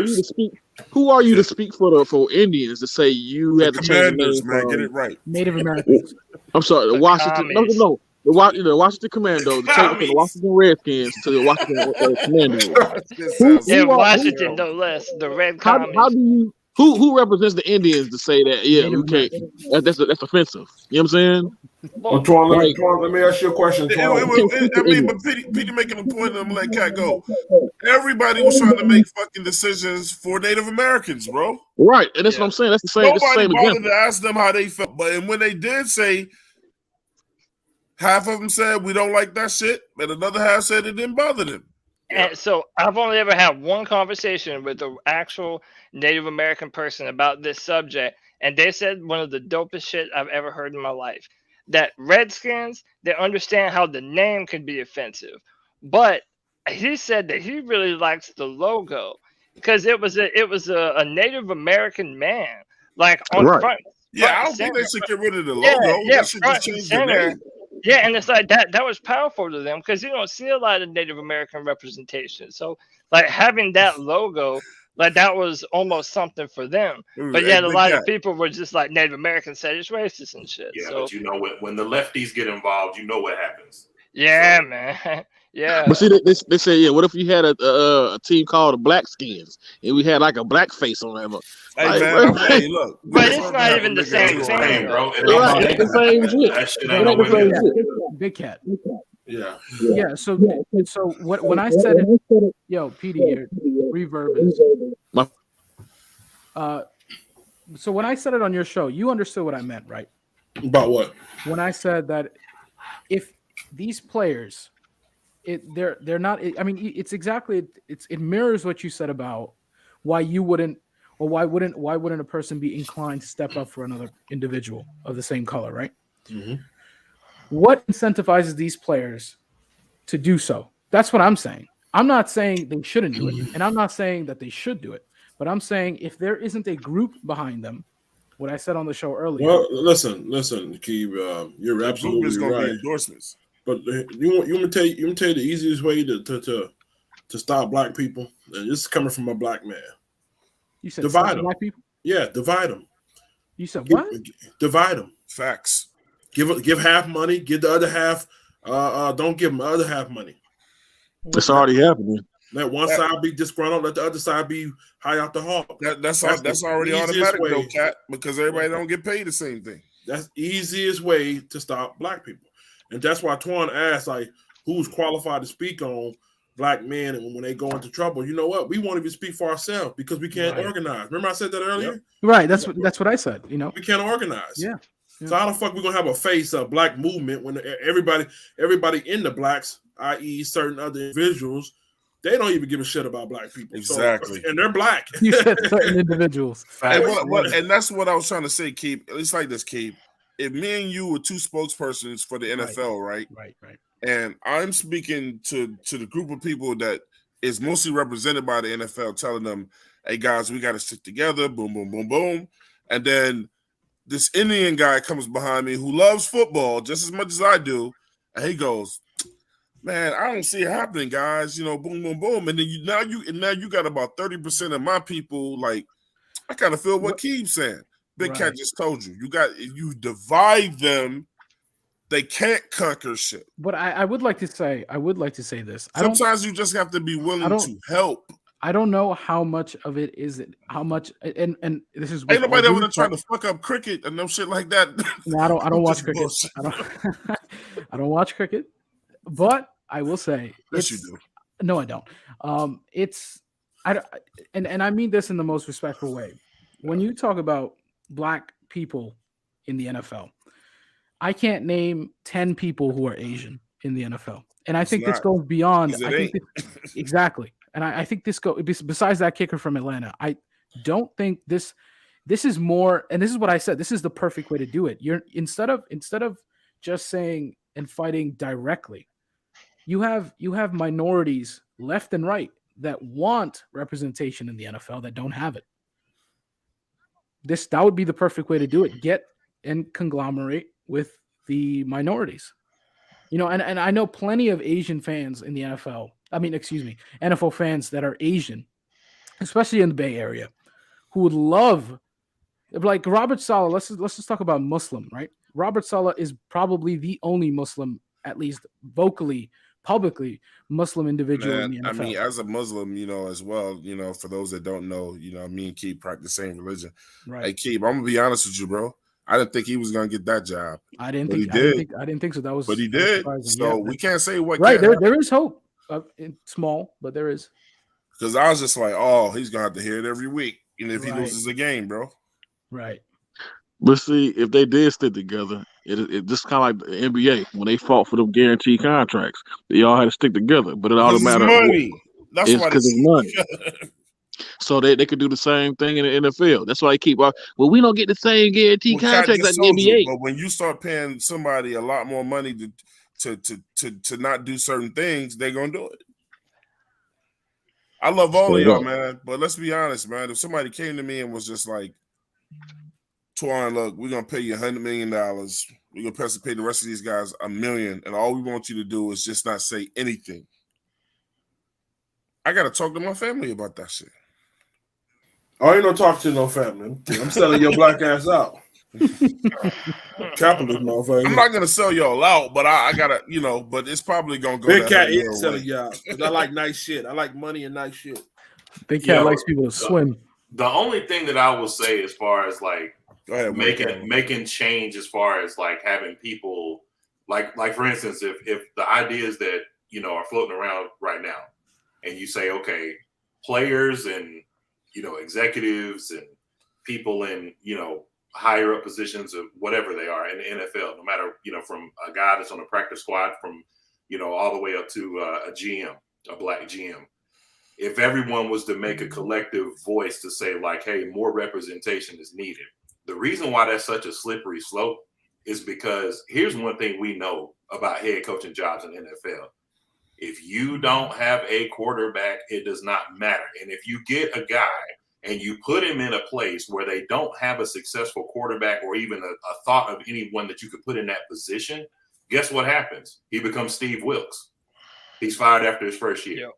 you to speak? Who are you to speak for Indians to say you had to change the name? Man, get it right. Native Americans. I'm sorry, the Washington. No. The Washington Commandos, the Washington Redskins to the Washington Commandos. Washington, no less. The Red Commies. How do you? Who represents the Indians to say that? Yeah, we can't. That's offensive. You know what I'm saying? Well, Tuan, let me ask you a question. But Petey making a point, and I'm gonna let Cat go. Everybody was trying to make fucking decisions for Native Americans, bro. Right, and that's what I'm saying. That's the same. Nobody bothered to ask them how they felt, but when they did say, half of them said we don't like that shit, and another half said it didn't bother them. And so I've only ever had one conversation with the actual Native American person about this subject, and they said one of the dopest shit I've ever heard in my life. That Redskins, they understand how the name can be offensive, but he said that he really likes the logo because it was a Native American man, like on front. Yeah, I don't think they should get rid of the logo. Yeah, they should just change the name. Yeah, and it's like that was powerful to them because you don't see a lot of Native American representation. So like having that logo, like that was almost something for them. But yet a lot of people were just like Native Americans said it's racist and shit. Yeah, so, but you know when the lefties get involved, you know what happens. Yeah, man. Yeah. But see, they say, yeah. What if you had a team called the Black Skins and we had like a black face on them? Hey Like, man, hey, look, we But just it's love to not have even a the nigga same too. thing, Hey, bro. It right, ain't it's the same shit. that shit It ain't ain't the nowhere same near. shit. Big Cat. Yeah. Yeah. So what when I said it, yo, PD, your reverb is. My- So when I said it on your show, you understood what I meant, right? About what? When I said that if these players, they're not. I mean, it's exactly it mirrors what you said about why you wouldn't, or why wouldn't a person be inclined to step up for another individual of the same color, right? Mm-hmm. What incentivizes these players to do so? That's what I'm saying. I'm not saying they shouldn't do it, and I'm not saying that they should do it, but I'm saying if there isn't a group behind them, what I said on the show earlier. Well, listen, Keeb, you're The group is absolutely gonna be right. endorsements. But you want me to tell you the easiest way to stop black people, and this is coming from a black man. You said Divide stop them. black people. Yeah, divide them. You said what? Divide them. Facts. Give half money. Give the other half. Don't give them the other half money. It's already happening. Let one side be disgruntled. Let the other side be high out the hawk. That's the already easiest automatic way. though, Cat, because everybody don't get paid the same thing. That's the easiest way to stop black people, and that's why Twan asked, like, who's qualified to speak on black men and when they go into trouble. You know what? We won't even speak for ourselves because we can't organize. Remember I said that earlier? Yep. Right. That's what I said. You know, we can't organize. Yeah. So how the fuck we gonna have a face of black movement when everybody in the blacks, i.e., certain other individuals, they don't even give a shit about black people. Exactly. So, and they're black. You said certain individuals. And and that's what I was trying to say, Keep. It's like this, Keep. If me and you were two spokespersons for the NFL, right? Right. And I'm speaking to the group of people that is mostly represented by the NFL, telling them, hey guys, we got to stick together, boom, boom, boom, boom. And then this Indian guy comes behind me who loves football just as much as I do, and he goes, man, I don't see it happening, guys. You know, boom, boom, boom. And then now you got about 30% of my people. Like, I kind of feel what Keeb's saying. Big Cat just told you. You divide them, they can't conquer shit. But I would like to say this. Sometimes you just have to be willing to help. I don't know how much of it is how much, and this is ain't nobody ever trying to fuck up cricket and no shit like that. No, I don't watch cricket. I don't watch cricket, but I will say, yes, you do. No, I don't. And I mean this in the most respectful way. When you talk about black people in the NFL, I can't name 10 people who are Asian in the NFL, and I think this goes beyond. Exactly. And I think this besides that kicker from Atlanta, I don't think this is more, and this is what I said, this is the perfect way to do it. You're instead of just saying and fighting directly, you have minorities left and right that want representation in the NFL that don't have it. That would be the perfect way to do it. Get and conglomerate with the minorities. You know, and I know plenty of Asian fans in the NFL. NFL fans that are Asian, especially in the Bay Area, who would love, like Robert Saleh. Let's just talk about Muslim, right? Robert Saleh is probably the only Muslim, at least vocally, publicly Muslim individual in the NFL. I mean, as a Muslim, you know, as well, you know, for those that don't know, you know, me and Keith practice the same religion. Right. Hey, Keith, I'm gonna be honest with you, bro. I didn't think he was gonna get that job. I didn't think so. That was, but he did. So we can't say what. Right there is hope. It's small, but there is. Because I was just like, oh, he's gonna have to hear it every week, and if he loses a game, bro. Right. But see, if they did stick together, it just kind of like the NBA when they fought for them guaranteed contracts. They all had to stick together, but it all matters. Money. That's why because it's money. So they could do the same thing in the NFL. That's why they keep. Well, we don't get the same guaranteed contracts like the NBA. But when you start paying somebody a lot more money to not do certain things, they're gonna do it. I love all of y'all, man. But let's be honest, man. If somebody came to me and was just like, Twan, look, we're gonna pay you $100 million. We're gonna pay the rest of these guys $1 million, and all we want you to do is just not say anything. I gotta talk to my family about that shit. I ain't no talk to no family. I'm selling your black ass out. Capitalist motherfucker. I'm not gonna sell y'all out, but I gotta, but it's probably gonna go. Big that Cat your is selling way. y'all because I like nice shit. I like money and nice shit. Big Cat likes people to swim. The only thing that I will say as far as like Go ahead, making change as far as like having people like for instance, if the ideas that are floating around right now, and you say, okay, players and executives and people in higher up positions of whatever they are in the NFL, no matter from a guy that's on a practice squad from all the way up to a GM, a black GM. If everyone was to make a collective voice to say like, hey, more representation is needed. The reason why that's such a slippery slope is because here's one thing we know about head coaching jobs in NFL. If you don't have a quarterback, it does not matter. And if you get a guy and you put him in a place where they don't have a successful quarterback or even a thought of anyone that you could put in that position, guess what happens? He becomes Steve Wilkes. He's fired after his first year. Yep.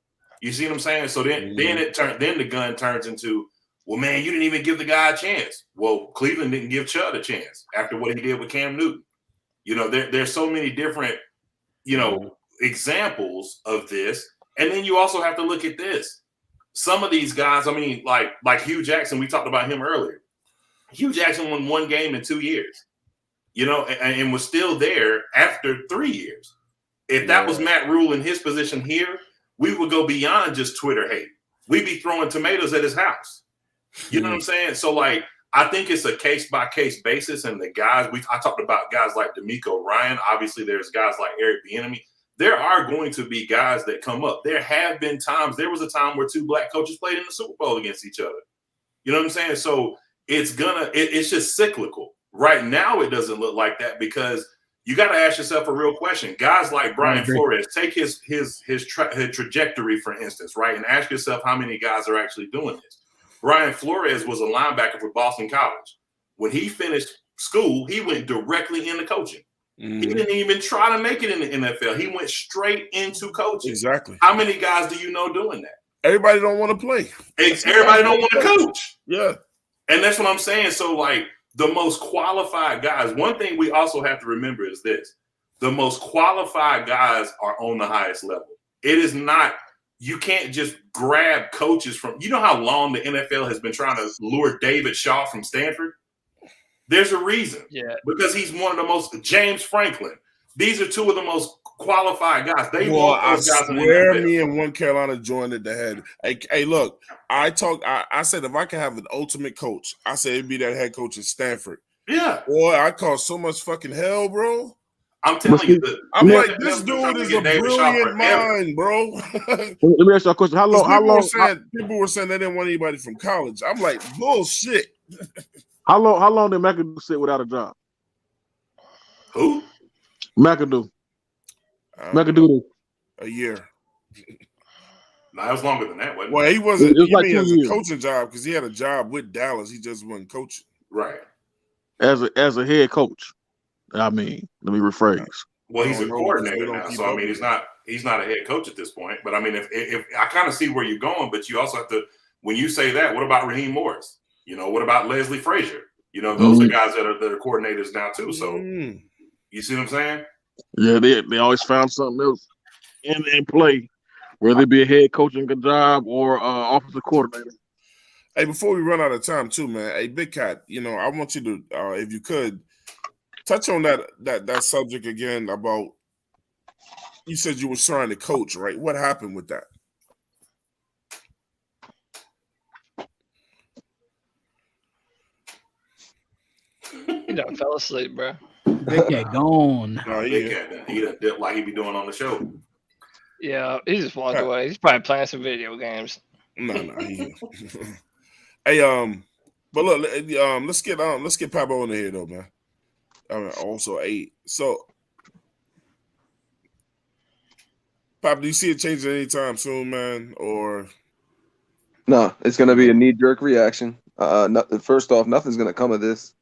You see what I'm saying? So then the gun turns into, well, man, you didn't even give the guy a chance. Well, Cleveland didn't give Chud a chance after what he did with Cam Newton. There's so many different, examples of this. And then you also have to look at this. Some of these guys, I mean, like Hugh Jackson, we talked about him earlier. Hugh Jackson won 1 game in 2 years, and was still there after 3 years. If that was Matt Rule in his position here, we would go beyond just Twitter hate. We'd be throwing tomatoes at his house. You know what I'm saying? So, like, I think it's a case-by-case basis. And the guys, I talked about guys like D'Amico Ryan. Obviously, there's guys like Eric Bieniemy. There are going to be guys that come up. There have been times. There was a time where 2 black coaches played in the Super Bowl against each other. You know what I'm saying? So it's just cyclical. Right now, it doesn't look like that because you got to ask yourself a real question. Guys like Brian Flores, take his trajectory, for instance, right? And ask yourself how many guys are actually doing this. Brian Flores was a linebacker for Boston College. When he finished school, he went directly into coaching. Mm-hmm. He didn't even try to make it in the NFL. He went straight into coaching. Exactly. How many guys do you know doing that? Everybody don't want to play. Everybody don't want to coach. Yeah. And that's what I'm saying. So, like, the most qualified guys, one thing we also have to remember is this. The most qualified guys are on the highest level. It is not, you can't just grab coaches from, you know how long the NFL has been trying to lure David Shaw from Stanford? There's a reason. Yeah. Because he's one of the most, James Franklin. These are 2 of the most qualified guys. They want those guys in the NFL. Me and one Carolina joined at the head. Hey, look, I said if I could have an ultimate coach, I said it'd be that head coach at Stanford. Yeah. Boy, I caused so much fucking hell, bro. I'm telling you, this dude is a brilliant mind, bro. Let me ask you a question. How long? People were saying they didn't want anybody from college. I'm like, bullshit. How long did McAdoo sit without a job? Who? McAdoo. McAdoo. A year. No, it was longer than that, wasn't it? Well, he wasn't. It was like 2 as years. A coaching job because he had a job with Dallas. He just wasn't coaching. Right. As a head coach. I mean, let me rephrase. Well, he's a coordinator now, so I mean, he's not a head coach at this point. But I mean, if I kind of see where you're going, but you also have to, when you say that, what about Raheem Morris? What about Leslie Frazier? Those are guys that are coordinators now too. So you see what I'm saying? Yeah, they always found something else in play, whether it be a head coaching job or offensive coordinator. Hey, before we run out of time too, man. Hey, Big Cat, I want you to, if you could, touch on that subject again about, you said you were trying to coach, right? What happened with that? He done fell asleep, bro. Big Cat gone. No, he done dipped like he be doing on the show. Yeah, he just walked away. He's probably playing some video games. No. Hey, but look, let's get Pablo in the head though, man. Also 8. So, Pop, do you see it changing anytime soon, man? Or no? It's going to be a knee-jerk reaction. First off, nothing's going to come of this.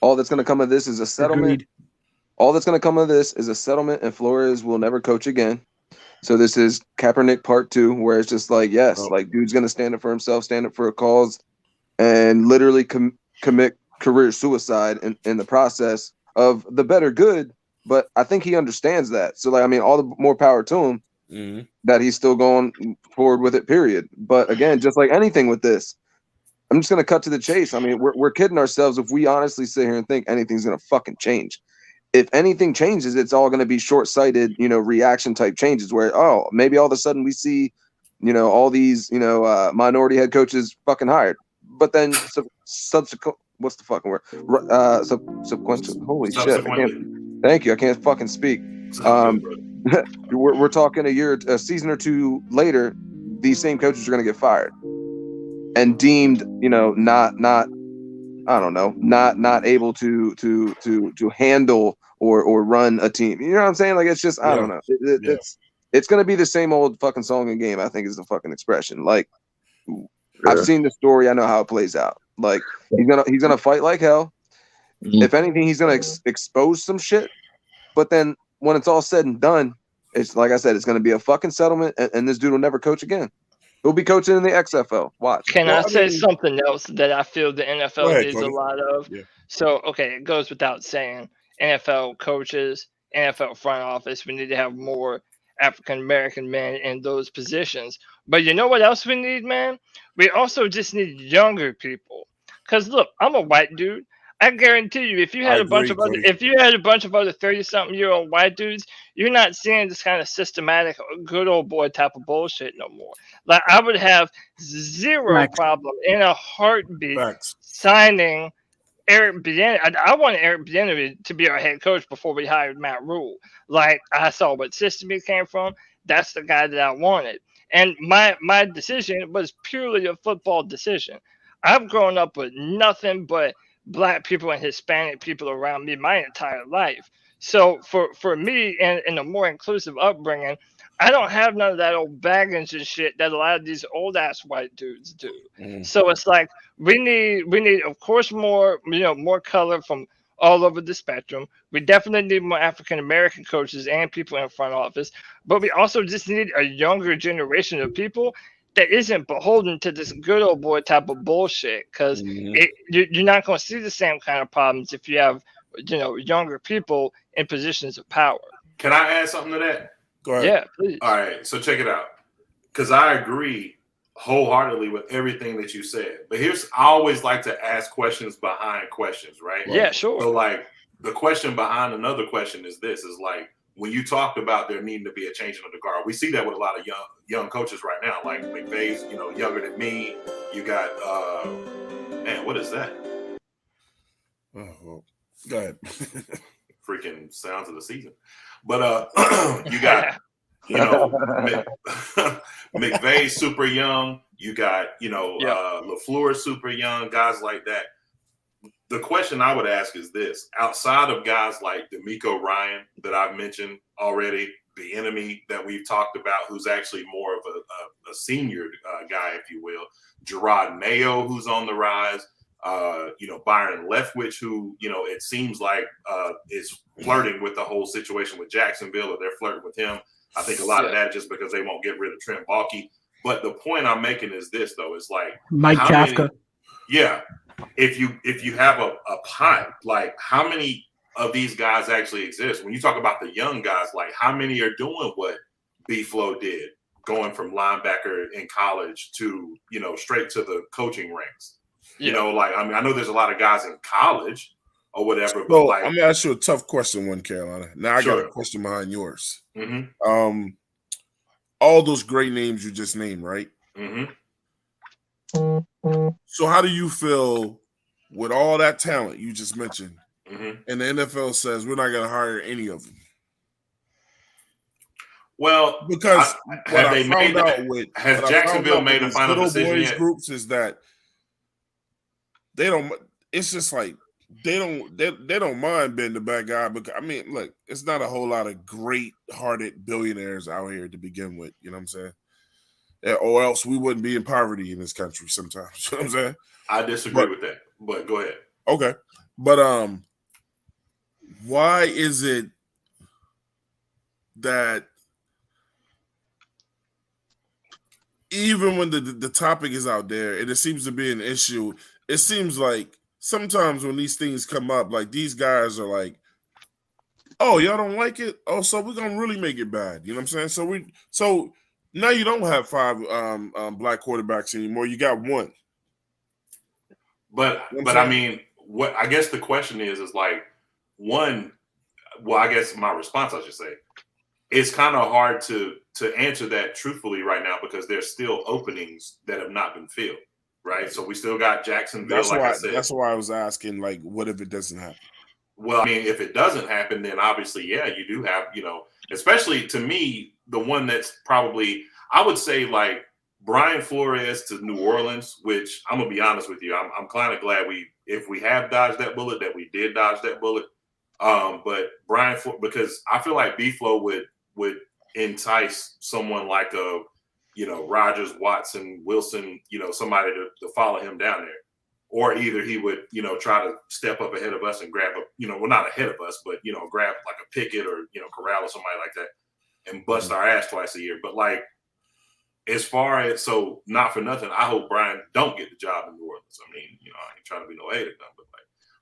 All that's going to come of this is a settlement. Agreed. All that's going to come of this is a settlement, and Flores will never coach again. So this is Kaepernick part 2, where it's just like, yes, like dude's going to stand up for himself, stand up for a cause, and literally commit career suicide in the process of the better good. But I think he understands that. So, like, I mean, all the more power to him that he's still going forward with it, period. But again, just like anything with this, I'm just going to cut to the chase. I mean, we're kidding ourselves if we honestly sit here and think anything's going to fucking change. If anything changes, it's all going to be short-sighted, reaction type changes where, oh, maybe all of a sudden we see, all these, minority head coaches fucking hired. But then subsequent, what's the fucking word? Subsequent. Holy shit! Thank you. I can't fucking speak. We're talking a season or two later. These same coaches are going to get fired and deemed, not I don't know, not able to handle or run a team. You know what I'm saying? Like, it's just, I don't know. It's going to be the same old fucking song and game, I think, is the fucking expression. Like, I've seen the story. I know how it plays out. Like, he's gonna fight like hell. If anything, he's gonna expose some shit. But then when it's all said and done, it's like I said, it's gonna be a fucking settlement, and this dude will never coach again. He'll be coaching in the XFL. Watch. Can I say something else that I feel the NFL needs a lot of? Yeah. So, okay, it goes without saying. NFL coaches, NFL front office, we need to have more African American men in those positions. But you know what else we need, man? We also just need younger people. Because look, I'm a white dude. I guarantee you, if you had a bunch of other 30-something-year-old white dudes, you're not seeing this kind of systematic, good old boy type of bullshit no more. Like, I would have zero problem in a heartbeat signing Eric Bieniemy. I wanted Eric Bieniemy to be our head coach before we hired Matt Rule. Like, I saw what system he came from. That's the guy that I wanted. And my decision was purely a football decision. I've grown up with nothing but Black people and Hispanic people around me my entire life. So for me, in a more inclusive upbringing, I don't have none of that old baggage and shit that a lot of these old ass white dudes do. So it's like we need of course more color from all over the spectrum. We definitely need more African American coaches and people in front office, but we also just need a younger generation of people that isn't beholden to this good old boy type of bullshit, because you're not going to see the same kind of problems if you have younger people in positions of power. Can I add something to that? Go ahead. Yeah, please. All right, so check it out, because I agree wholeheartedly with everything that you said. But I always like to ask questions behind questions, right? Yeah, sure. So like the question behind another question is this: is like, when you talked about there needing to be a changing of the guard, we see that with a lot of young coaches right now. Like McVay's, younger than me. You got man, what is that? Oh, well, go ahead. Freaking sounds of the season. But you got McVay's super young. You got LaFleur super young. Guys like that. The question I would ask is this: outside of guys like DeMeco Ryan that I've mentioned already, the enemy that we've talked about, who's actually more of a senior guy, if you will, Gerard Mayo, who's on the rise, Byron Leftwich, who it seems like is flirting with the whole situation with Jacksonville, or they're flirting with him. I think a lot of that just because they won't get rid of Trent Baalke. But the point I'm making is this, though: it's like Mike Kafka. If you have a pot, like how many of these guys actually exist? When you talk about the young guys, like how many are doing what B-Flow did, going from linebacker in college to straight to the coaching ranks? Like, I mean, I know there's a lot of guys in college or whatever, but like, I'm gonna ask you a tough question, Carolina. Now I got a question behind yours. All those great names you just named, right? So how do you feel with all that talent you just mentioned, and the NFL says we're not going to hire any of them? Well, because has Jacksonville made a final decision yet? Groups is that they don't. It's just like they don't mind being the bad guy. Because I mean, look, it's not a whole lot of great-hearted billionaires out here to begin with. You know what I'm saying? Or else we wouldn't be in poverty in this country sometimes. You know what I'm saying? I disagree with that, but go ahead. Okay. But why is it that even when the topic is out there and it seems to be an issue, it seems like sometimes when these things come up, like these guys are like, oh, y'all don't like it? Oh, so we're gonna really make it bad. You know what I'm saying? So now you don't have 5 black quarterbacks anymore. You got 1. But You know but I mean, what I guess the question is like one. Well, I guess my response, I should say, it's kind of hard to answer that truthfully right now because there's still openings that have not been filled. Right. So we still got Jacksonville. That's like why. I said, That's why I was asking, like, what if it doesn't happen? Well, I mean, if it doesn't happen, then obviously, yeah, you do have, especially to me, the one that's probably, I would say, like Brian Flores to New Orleans, which I'm gonna be honest with you, I'm kind of glad if we have dodged that bullet, that we did dodge that bullet. But Brian, because I feel like B-Flow would entice someone like Rodgers, Watson, Wilson, somebody to follow him down there. Or either he would, try to step up ahead of us and grab well, not ahead of us, but, grab like a Pickett or, Corral or somebody like that and bust our ass twice a year. But like, as far as, so not for nothing, I hope Brian don't get the job in New Orleans. I mean, I ain't trying to be no hater,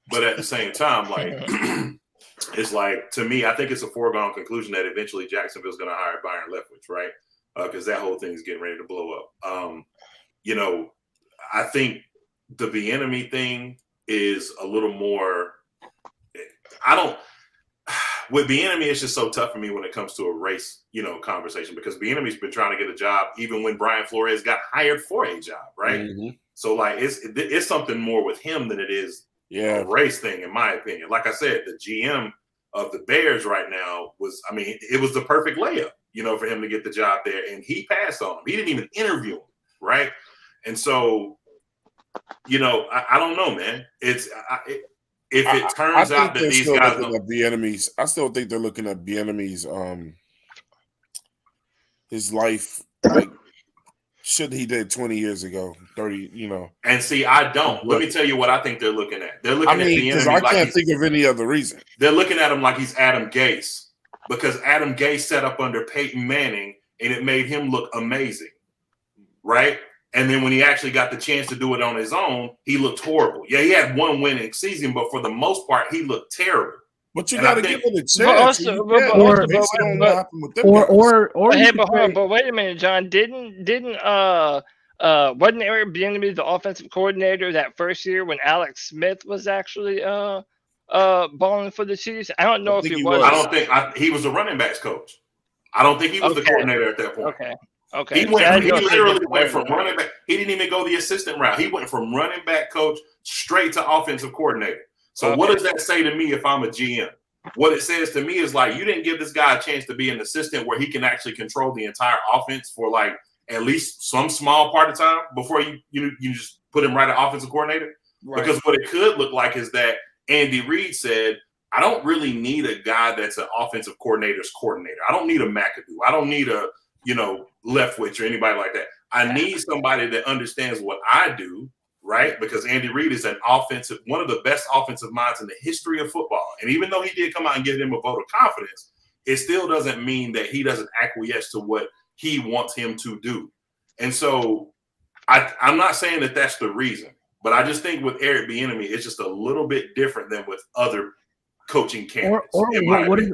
but at the same time, like, it's like, to me, I think it's a foregone conclusion that eventually Jacksonville's going to hire Byron Leftwich, right? Because that whole thing's getting ready to blow up. I think the Bieniemy thing is a little more. With Bieniemy, it's just so tough for me when it comes to a race, conversation because Bieniemy's been trying to get a job even when Brian Flores got hired for a job, right? Mm-hmm. So like it's something more with him than it is a race thing, in my opinion. Like I said, the GM of the Bears right now it was the perfect layup, for him to get the job there, and he passed on him. He didn't even interview him, right? And so. I don't know, man. If it turns out that these guys I still think they're looking at Bieniemy's his life, like shit he did 20 years ago, 30, And see, I don't. Let me tell you what I think they're looking at. They're looking at Bieniemy I can't think of any other reason. They're looking at him like he's Adam Gase because Adam Gase set up under Peyton Manning and it made him look amazing, right? And then when he actually got the chance to do it on his own, he looked horrible. Yeah, he had one winning season, but for the most part, he looked terrible. But you got to give it a chance. But wait a minute, John. Didn't wasn't Eric Bieniemy the offensive coordinator that first year when Alex Smith was actually balling for the Chiefs? I don't know if he was. I don't think he was the running backs coach. I don't think he was the coordinator at that point. Okay. He literally went from running back. He didn't even go the assistant route. He went from running back coach straight to offensive coordinator. So what does that say to me if I'm a GM? What it says to me is like, you didn't give this guy a chance to be an assistant where he can actually control the entire offense for like at least some small part of time before you just put him right at offensive coordinator. Right. Because what it could look like is that Andy Reid said, I don't really need a guy that's an offensive coordinator's coordinator. I don't need a McAdoo. I don't need a Leftwich or anybody like that. I need somebody that understands what I do, right? Because Andy Reid is one of the best offensive minds in the history of football. And even though he did come out and give him a vote of confidence, it still doesn't mean that he doesn't acquiesce to what he wants him to do. And so I'm not saying that that's the reason, but I just think with Eric Bieniemy, it's just a little bit different than with other coaching candidates.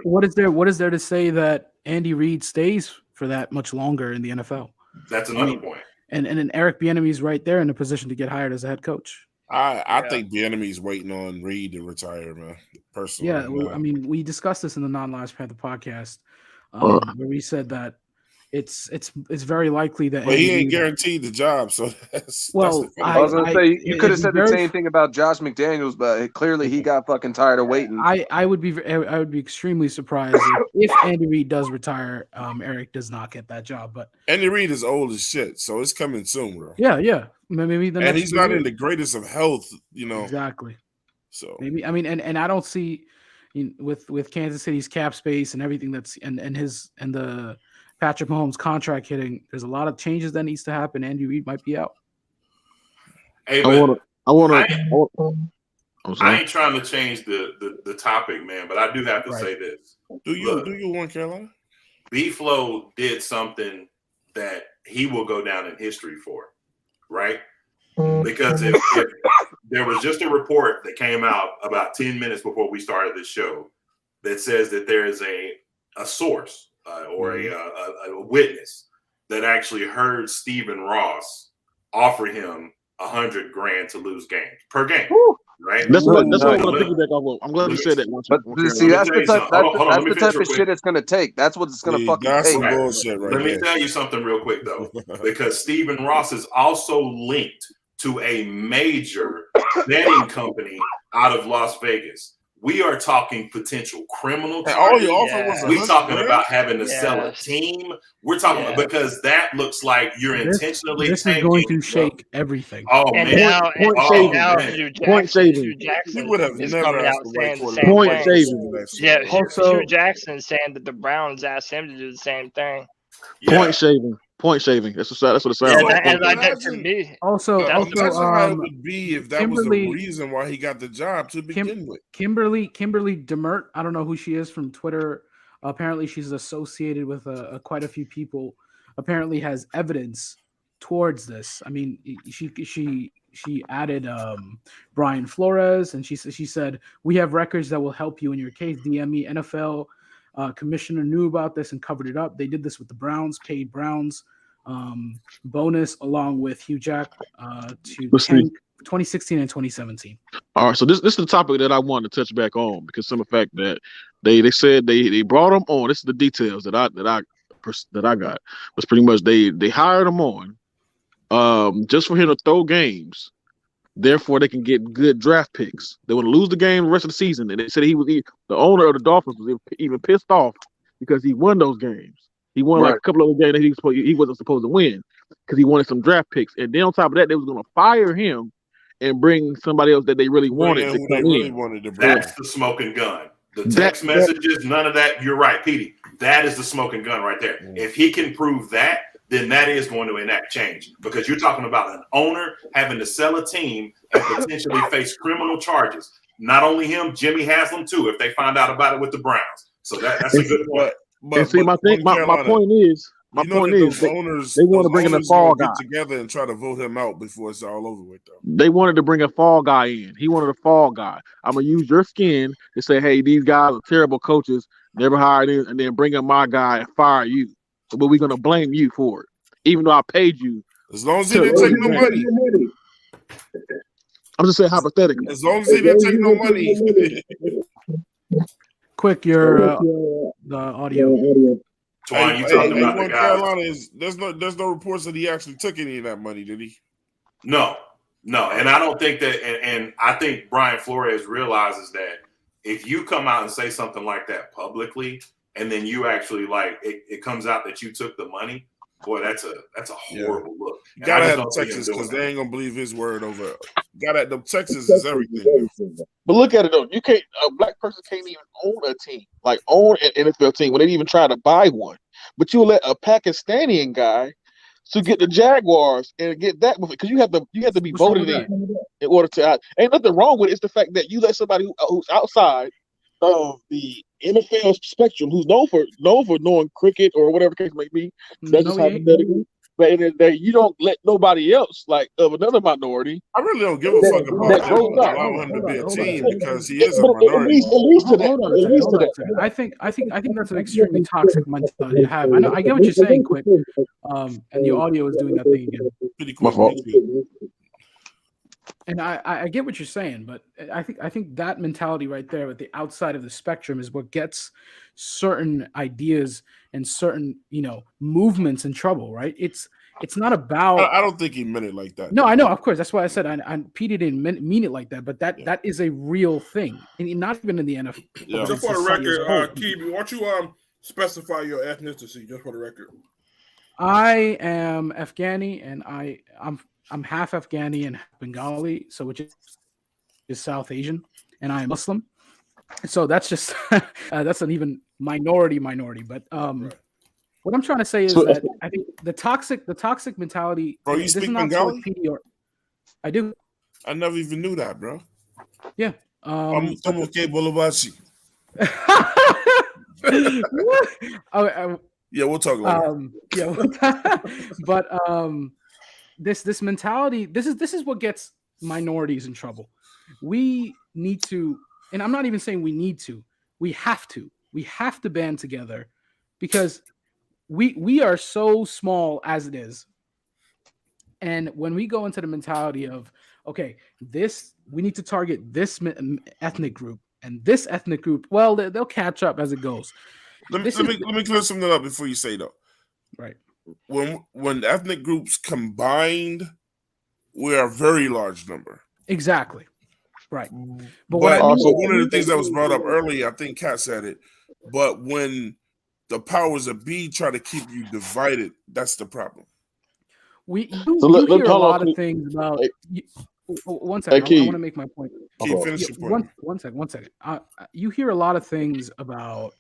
What is there to say that Andy Reid stays for that much longer in the NFL? That's another point. And then Eric Bieniemy's right there in a position to get hired as a head coach. I think Bieniemy's waiting on Reid to retire, man. Personally, yeah. We discussed this in the Non-Lives Panther podcast, where we said that it's very likely that. But he ain't guaranteed the job, so that's. I was gonna say you could have said the same thing about Josh McDaniels, but clearly he got fucking tired of waiting. I would be extremely surprised if Andy Reid does retire. Eric does not get that job, but Andy Reid is old as shit, so it's coming soon, bro. Yeah. Maybe the next and he's not in the greatest of health, Exactly. So maybe and I don't see with Kansas City's cap space and everything that's and the Patrick Mahomes contract hitting, there's a lot of changes that needs to happen. Andy Reid might be out. Hey, I ain't trying to change the topic, man, but I do have to say this. Do you want Carolina? B-Flow did something that he will go down in history for, right? Because if there was just a report that came out about 10 minutes before we started this show that says that there is a source or a witness that actually heard Stephen Ross offer him $100,000 to lose games per game. Woo. Right? That's what I want to Let- piggyback off of. I'm glad you said that. But see, Let that's me the tell you type, something. Hold on, let me that's the finish type real of quick. shit it's gonna take. That's what it's gonna fucking that's take. some bullshit right Let me there. tell you something real quick though, because Stephen Ross is also linked to a major betting company out of Las Vegas. We are talking potential criminal And all charges. you offer was We talking $100,000? about having to sell a Yes. team. We're talking about, because that looks like you're intentionally This is tanking. going to shake everything. Oh And man. now, Point and shaving. now man. Hugh Point Jackson, shaving. Hugh He Jackson would have is never coming asked out the saying right the quarterback. same Point thing. shaving. Yeah, Also- Hugh Jackson saying that the Browns asked him to do the same thing. Yeah. Point shaving. Point shaving. That's what it sounds And, like. and like that to Imagine- me, Also, Imagine how it also, would be if that was the Kimberly- reason why he got the job to begin with. Kimberly Demert. I don't know who she is from Twitter. Apparently, she's associated with quite a few people. Apparently, has evidence towards this. I mean, she added Brian Flores, and she said we have records that will help you in your case. DM me. NFL commissioner knew about this and covered it up. They did this with the Browns, paid Browns bonus along with Hugh Jack to Let's see. tank 2016 and 2017. All right, so this is the topic that I wanted to touch back on because some of the fact that they said they brought him on. This is the details that I got was pretty much they hired him on just for him to throw games. Therefore, they can get good draft picks. They want to lose the game the rest of the season, and they said the owner of the Dolphins was even pissed off because he won those games. He won like a couple of games that he wasn't supposed to win because he wanted some draft picks. And then on top of that, they was going to fire him and bring somebody else that they really wanted to Who come they really in. wanted to bring. That's the smoking gun. The text messages, none of that. You're right, Petey. That is the smoking gun right there. If he can prove that, then that is going to enact change, because you're talking about an owner having to sell a team and potentially face criminal charges. Not only him, Jimmy Haslam too, if they find out about it with the Browns. So that's a good point. And see, my point is, owners, they want to bring in a fall guy. Get together and try to vote him out before it's all over with, though. They wanted to bring a fall guy in. He wanted a fall guy. I'm gonna use your skin to say, hey, these guys are terrible coaches, never hired in, and then bring in my guy and fire you. But we're gonna blame you for it, even though I paid you. As long as he didn't take no money. I'm just saying hypothetically. As long as he didn't take no money. Quick, your the audio. Twan, you talking about the North guys? Carolina there's no reports that he actually took any of that money, did he? No, and I don't think that. And I think Brian Flores realizes that if you come out and say something like that publicly, and then you actually it comes out that you took the money, boy, that's a horrible look. And Gotta I just have don't see him Texas doing because that. they ain't gonna believe his word over. The Texas is everything. But look at it though. You can't. A black person can't even own a team, like own an NFL team when they even try to buy one. But you let a Pakistani guy to get the Jaguars and get that because you have to be voted in order to. Ain't nothing wrong with it. It's the fact that you let somebody who's outside of the NFL spectrum, who's known for knowing cricket or whatever case may be. That's just hypothetical. But that you don't let nobody else of another minority. I really don't give a fuck about allowing him to be a team because he is a minority. Hold on a second. I think that's an extremely toxic mentality to have. I get what you're saying, quick. And the audio is doing that thing again. Pretty cool. And I get what you're saying, but I think that mentality right there at the outside of the spectrum is what gets certain ideas and certain movements in trouble, right? It's not about. I don't think he meant it like that. No, I know, of course. That's why I said Peter didn't mean it like that, but that is a real thing, and not even in the NFL. Yeah. Just for the record, Keeb, why don't you specify your ethnicity? Just for the record. I am Afghani, and I'm half Afghani and half Bengali, so which is South Asian, and I am Muslim. So that's just that's an even minority. But what I'm trying to say is that I think the toxic mentality. Bro, you speak Bengali? I do. I never even knew that, bro. Yeah. I'm okay, Bolabashi. Yeah, we'll talk later. But this mentality, this is what gets minorities in trouble. We need to, and I'm not even saying we need to. We have to. We have to band together because we are so small as it is. And when we go into the mentality of, okay, this we need to target this ethnic group and this ethnic group, well, they'll catch up as it goes. Let me clear something up before you say though. Right. When ethnic groups combined, we're a very large number. Exactly. Right. But also, one of the things that was brought up earlier, I think Kat said it, but when the powers that be try to keep you divided, that's the problem. You hear a lot of things about. One second, I want to make my point. Finish your point. One second. You hear a lot of things about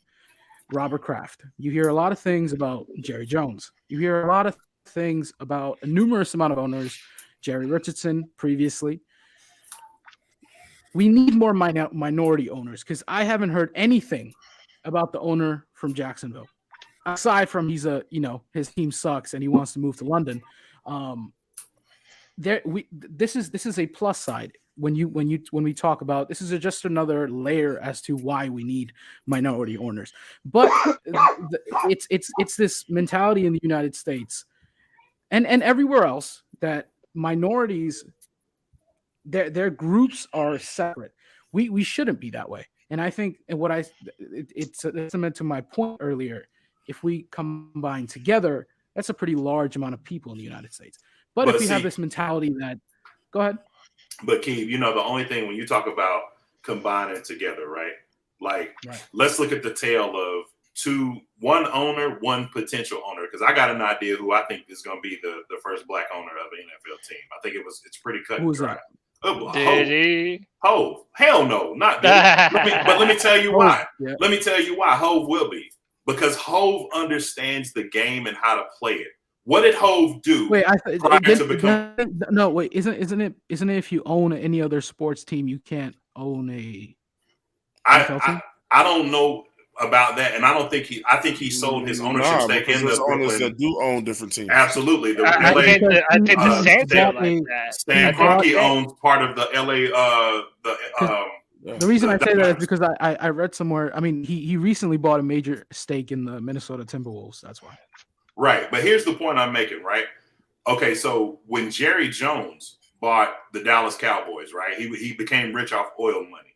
Robert Kraft. You hear a lot of things about Jerry Jones. You hear a lot of things about a numerous amount of owners, Jerry Richardson previously. We need more minority owners because I haven't heard anything about the owner from Jacksonville, aside from his team sucks and he wants to move to London. This is a plus side when we talk about this is just another layer as to why we need minority owners. But it's this mentality in the United States and everywhere else that minorities their groups are separate. We shouldn't be that way. And I think it's a testament to my point earlier. If we combine together, that's a pretty large amount of people in the United States. But if we have this mentality that, go ahead. But Keith, the only thing when you talk about combining together, right? Let's look at the tale of one owner, one potential owner, because I got an idea who I think is going to be the first black owner of an NFL team. I think it's pretty cut and dry. Hove. Hell no, not that. But let me tell you why. Yeah. Let me tell you why Hove will be. Because Hove understands the game and how to play it. What did Hove do? Wait, isn't it if you own any other sports team, you can't own a NFL team? I don't know about that, and I think he sold his ownership stake in the Brooklyn. That do own different teams. Absolutely, I think the Saints are like that. Stan Kroenke owns part of the LA. The reason I say that is because I read somewhere. I mean, he recently bought a major stake in the Minnesota Timberwolves. That's why. Right, but here's the point I'm making. Right. Okay, so when Jerry Jones bought the Dallas Cowboys, right, he became rich off oil money.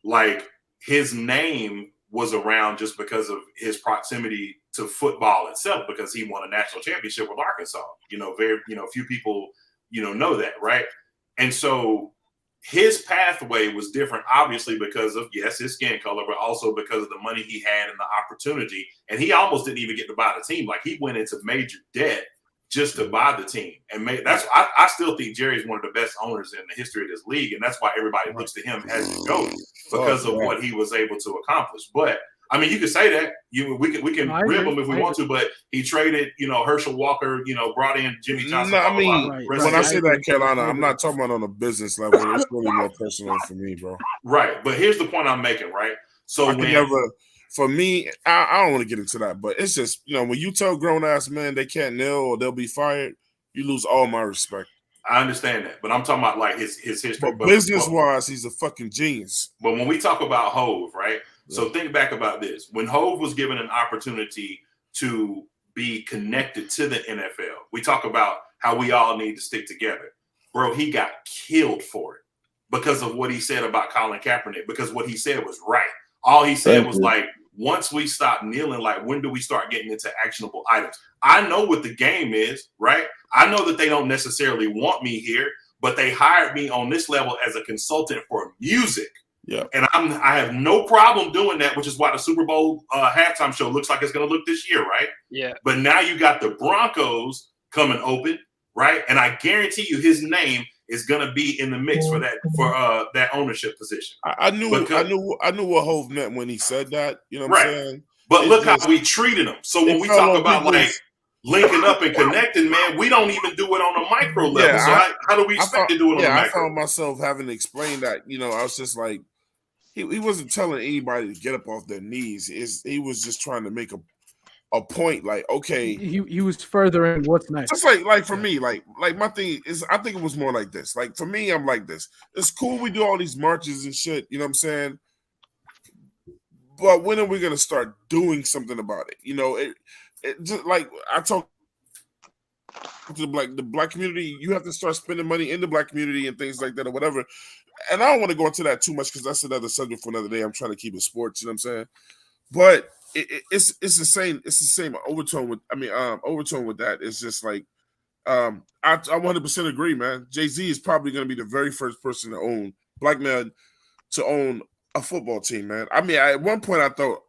Like his name was around just because of his proximity to football itself, because he won a national championship with Arkansas. Few people, know that, right? And so his pathway was different, obviously, because of, yes, his skin color, but also because of the money he had and the opportunity. And he almost didn't even get to buy the team. Like he went into major debt just to buy the team. And I still think Jerry's one of the best owners in the history of this league. And that's why everybody looks to him as the GOAT because of what he was able to accomplish. But I mean, you can say that we can rib him if we want to, but he traded, Herschel Walker, brought in Jimmy Johnson. No, I mean, when I say that, Carolina, I'm not talking about on a business level. It's really more personal for me, bro. Right, but here's the point I'm making, right? So for me, I don't want to get into that, but it's just, when you tell grown ass men they can't kneel or they'll be fired, you lose all my respect. I understand that, but I'm talking about like his history. But business wise, he's a fucking genius. But when we talk about Hove, right? So think back about this. When Hove was given an opportunity to be connected to the NFL, we talk about how we all need to stick together. Bro, he got killed for it because of what he said about Colin Kaepernick, because what he said was right. All he said was like, once we stop kneeling, like when do we start getting into actionable items? I know what the game is, right? I know that they don't necessarily want me here, but they hired me on this level as a consultant for music. Yeah, and I have no problem doing that, which is why the Super Bowl halftime show looks like it's going to look this year, right? Yeah. But now you got the Broncos coming open, right? And I guarantee you, his name is going to be in the mix for that ownership position. I knew what Hove meant when he said that. You know what I'm saying? But look how we treated him. So when we talk about like linking up and connecting, man, we don't even do it on a micro level. Yeah, so how do we expect to do it on a micro? I found myself having to explain that. I was just like, he wasn't telling anybody to get up off their knees. He was just trying to make a point. Like, okay, he was furthering what's next. just like for me, like my thing is, I think it was more like this. Like for me, I'm like this. It's cool we do all these marches and shit. You know what I'm saying? But when are we gonna start doing something about it? You know, it just like I talk to the black community. You have to start spending money in the black community and things like that or whatever. And I don't want to go into that too much because that's another subject for another day. I'm trying to keep it sports. You know what I'm saying? But it's the same. It's the same overtone with. Overtone with that. It's just like I 100% agree, man. Jay-Z is probably going to be the very first person to own black man to own a football team, man. I mean, at one point I thought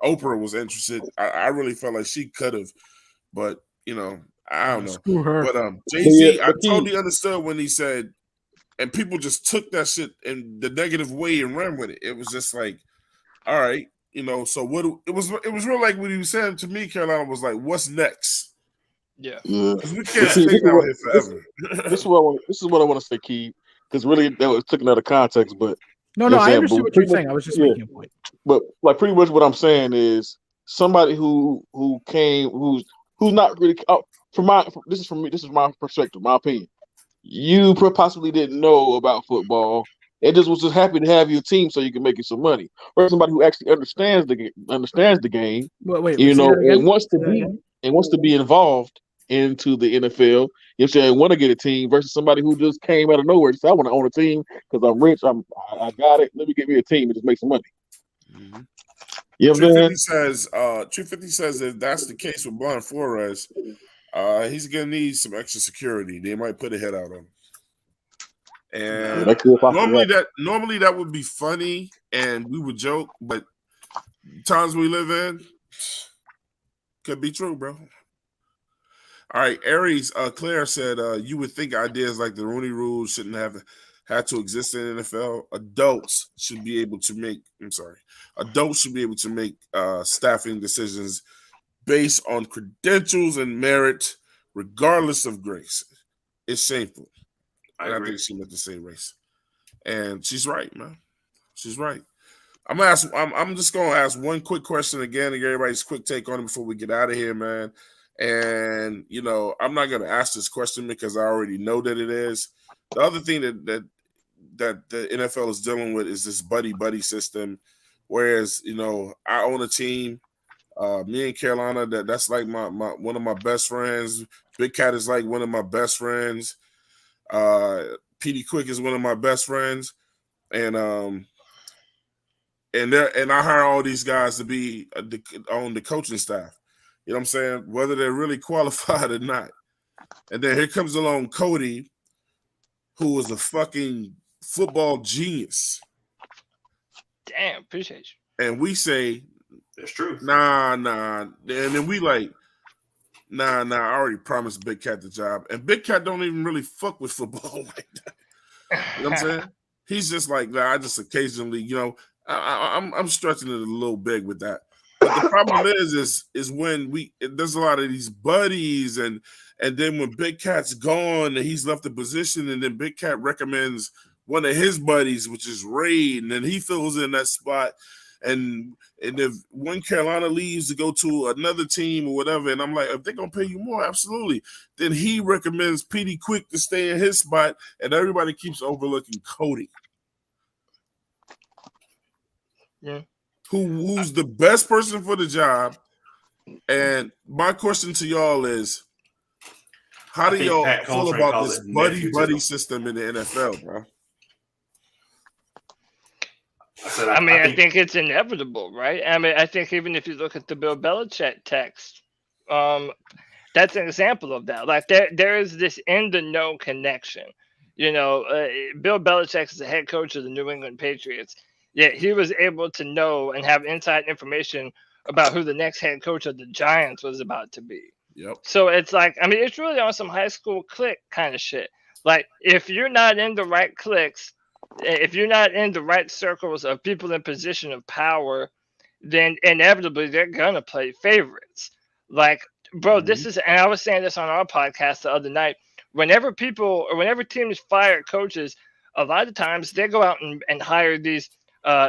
Oprah was interested. I really felt like she could have, but you know, I don't know. Screw her. But Jay-Z, I totally understood when he said, and people just took that shit in the negative way and ran with it. It was just like, all right, you know. So what? It was real like what he was saying to me. Carolina was like, what's next? Yeah. Because we can't stay down here forever. This is what I want to say, Key. Because really, that was taken out of context. But No, I understood what you're saying. I was just making a point. But like pretty much what I'm saying is somebody who's not really this is from me. This is my perspective, my opinion. You possibly didn't know about football. It just was just happy to have your team so you can make you some money. Or somebody who actually understands the game, Wait, and wants to be involved into the NFL. You know, want to get a team versus somebody who just came out of nowhere. Just I want to own a team because I'm rich. I got it. Let me get me a team and just make some money. Mm-hmm. You know what I'm saying? 250 says if that's the case with Brian Flores, he's gonna need some extra security. They might put a hit out on him. And normally that would be funny and we would joke, but times we live in could be true, bro. All right, Aries, Claire said you would think ideas like the Rooney Rule shouldn't have had to exist in the NFL. Adults should be able to make staffing decisions based on credentials and merit, regardless of grace. It's shameful. I think she meant to say race. And she's right, man. She's right. I'm just gonna ask one quick question again to get everybody's quick take on it before we get out of here, man. And you know, I'm not gonna ask this question because I already know that it is. The other thing that the NFL is dealing with is this buddy system. Whereas, you know, I own a team. Me and Carolina, that's like my one of my best friends. Big Cat is like one of my best friends. PD Quick is one of my best friends, and I hire all these guys to be on the coaching staff. You know what I'm saying? Whether they're really qualified or not. And then here comes along Cody, who is a fucking football genius. Damn, appreciate you. And we say, that's true. Nah. And then we like, nah, I already promised Big Cat the job. And Big Cat don't even really fuck with football like that. You know what I'm saying? He's just like, nah, I just occasionally, you know, I'm stretching it a little big with that. But the problem is when there's a lot of these buddies and then when Big Cat's gone and he's left the position and then Big Cat recommends one of his buddies, which is Ray, and then he fills in that spot. And if when Carolina leaves to go to another team or whatever, and I'm like, if they're gonna pay you more, absolutely. Then he recommends PD Quick to stay in his spot, and everybody keeps overlooking Cody. Yeah. Who's the best person for the job? And my question to y'all is, how do y'all feel about this buddy system in the NFL, bro? I think it's inevitable, right? I mean, I think even if you look at the Bill Belichick text, that's an example of that. Like there is this in the know connection. You know, Bill Belichick is the head coach of the New England Patriots. Yet he was able to know and have inside information about who the next head coach of the Giants was about to be. Yep. So it's like, I mean, it's really on some high school clique kind of shit. Like, if you're not in the right cliques, if you're not in the right circles of people in position of power, then inevitably they're gonna play favorites. Like, bro, this is, and I was saying this on our podcast the other night. Whenever teams fire coaches, a lot of times they go out and hire these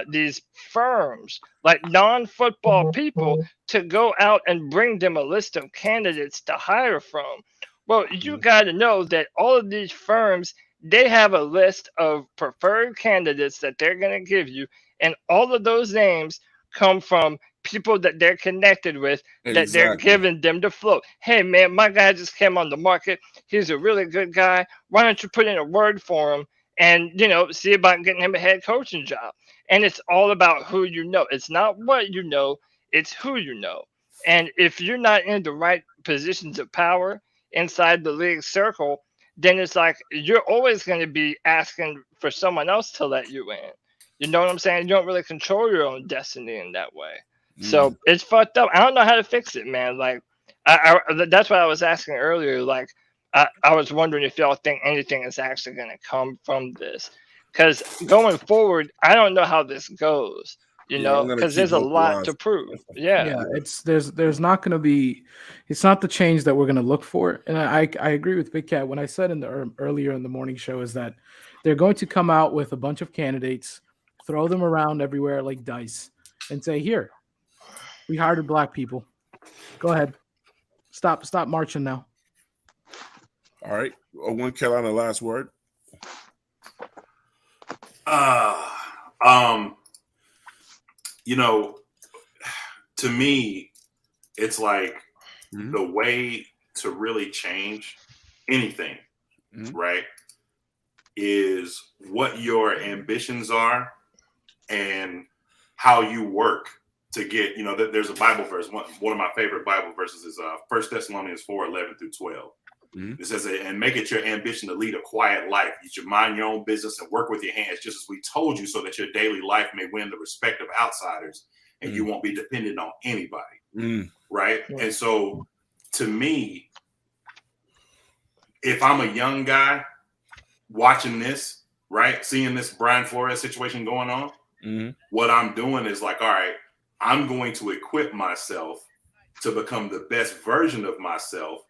these firms, like non-football people, to go out and bring them a list of candidates to hire from. Well, you got to know that all of these firms, they have a list of preferred candidates that they're going to give you, and all of those names come from people that they're connected with, that they're giving them to float. Hey man, my guy just came on the market. He's a really good guy. Why don't you put in a word for him and see about getting him a head coaching job? And it's all about who you know. It's not what you know, it's who you know. And if you're not in the right positions of power inside the league circle, then it's like you're always going to be asking for someone else to let you in. You know what I'm saying? You don't really control your own destiny in that way. So it's fucked up. I don't know how to fix it, man. Like, that's what I was asking earlier. Like, I was wondering if y'all think anything is actually going to come from this. Because going forward, I don't know how this goes. Because there's a lot to prove. Yeah. There's not going to be. It's not the change that we're going to look for. And I agree with Big Cat. When I said earlier in the morning show is that they're going to come out with a bunch of candidates, throw them around everywhere like dice, and say, here. We hired black people. Go ahead. Stop marching now. All right. One Carolina last word. To me, it's like the way to really change anything, right, is what your ambitions are and how you work to get, there's a Bible verse. One of my favorite Bible verses is 1 Thessalonians 4:11-12. It says, and make it your ambition to lead a quiet life. You should mind your own business and work with your hands, just as we told you, so that your daily life may win the respect of outsiders and you won't be dependent on anybody. Right. And so to me, if I'm a young guy watching this, right, seeing this Brian Flores situation going on, what I'm doing is like, all right, I'm going to equip myself to become the best version of myself,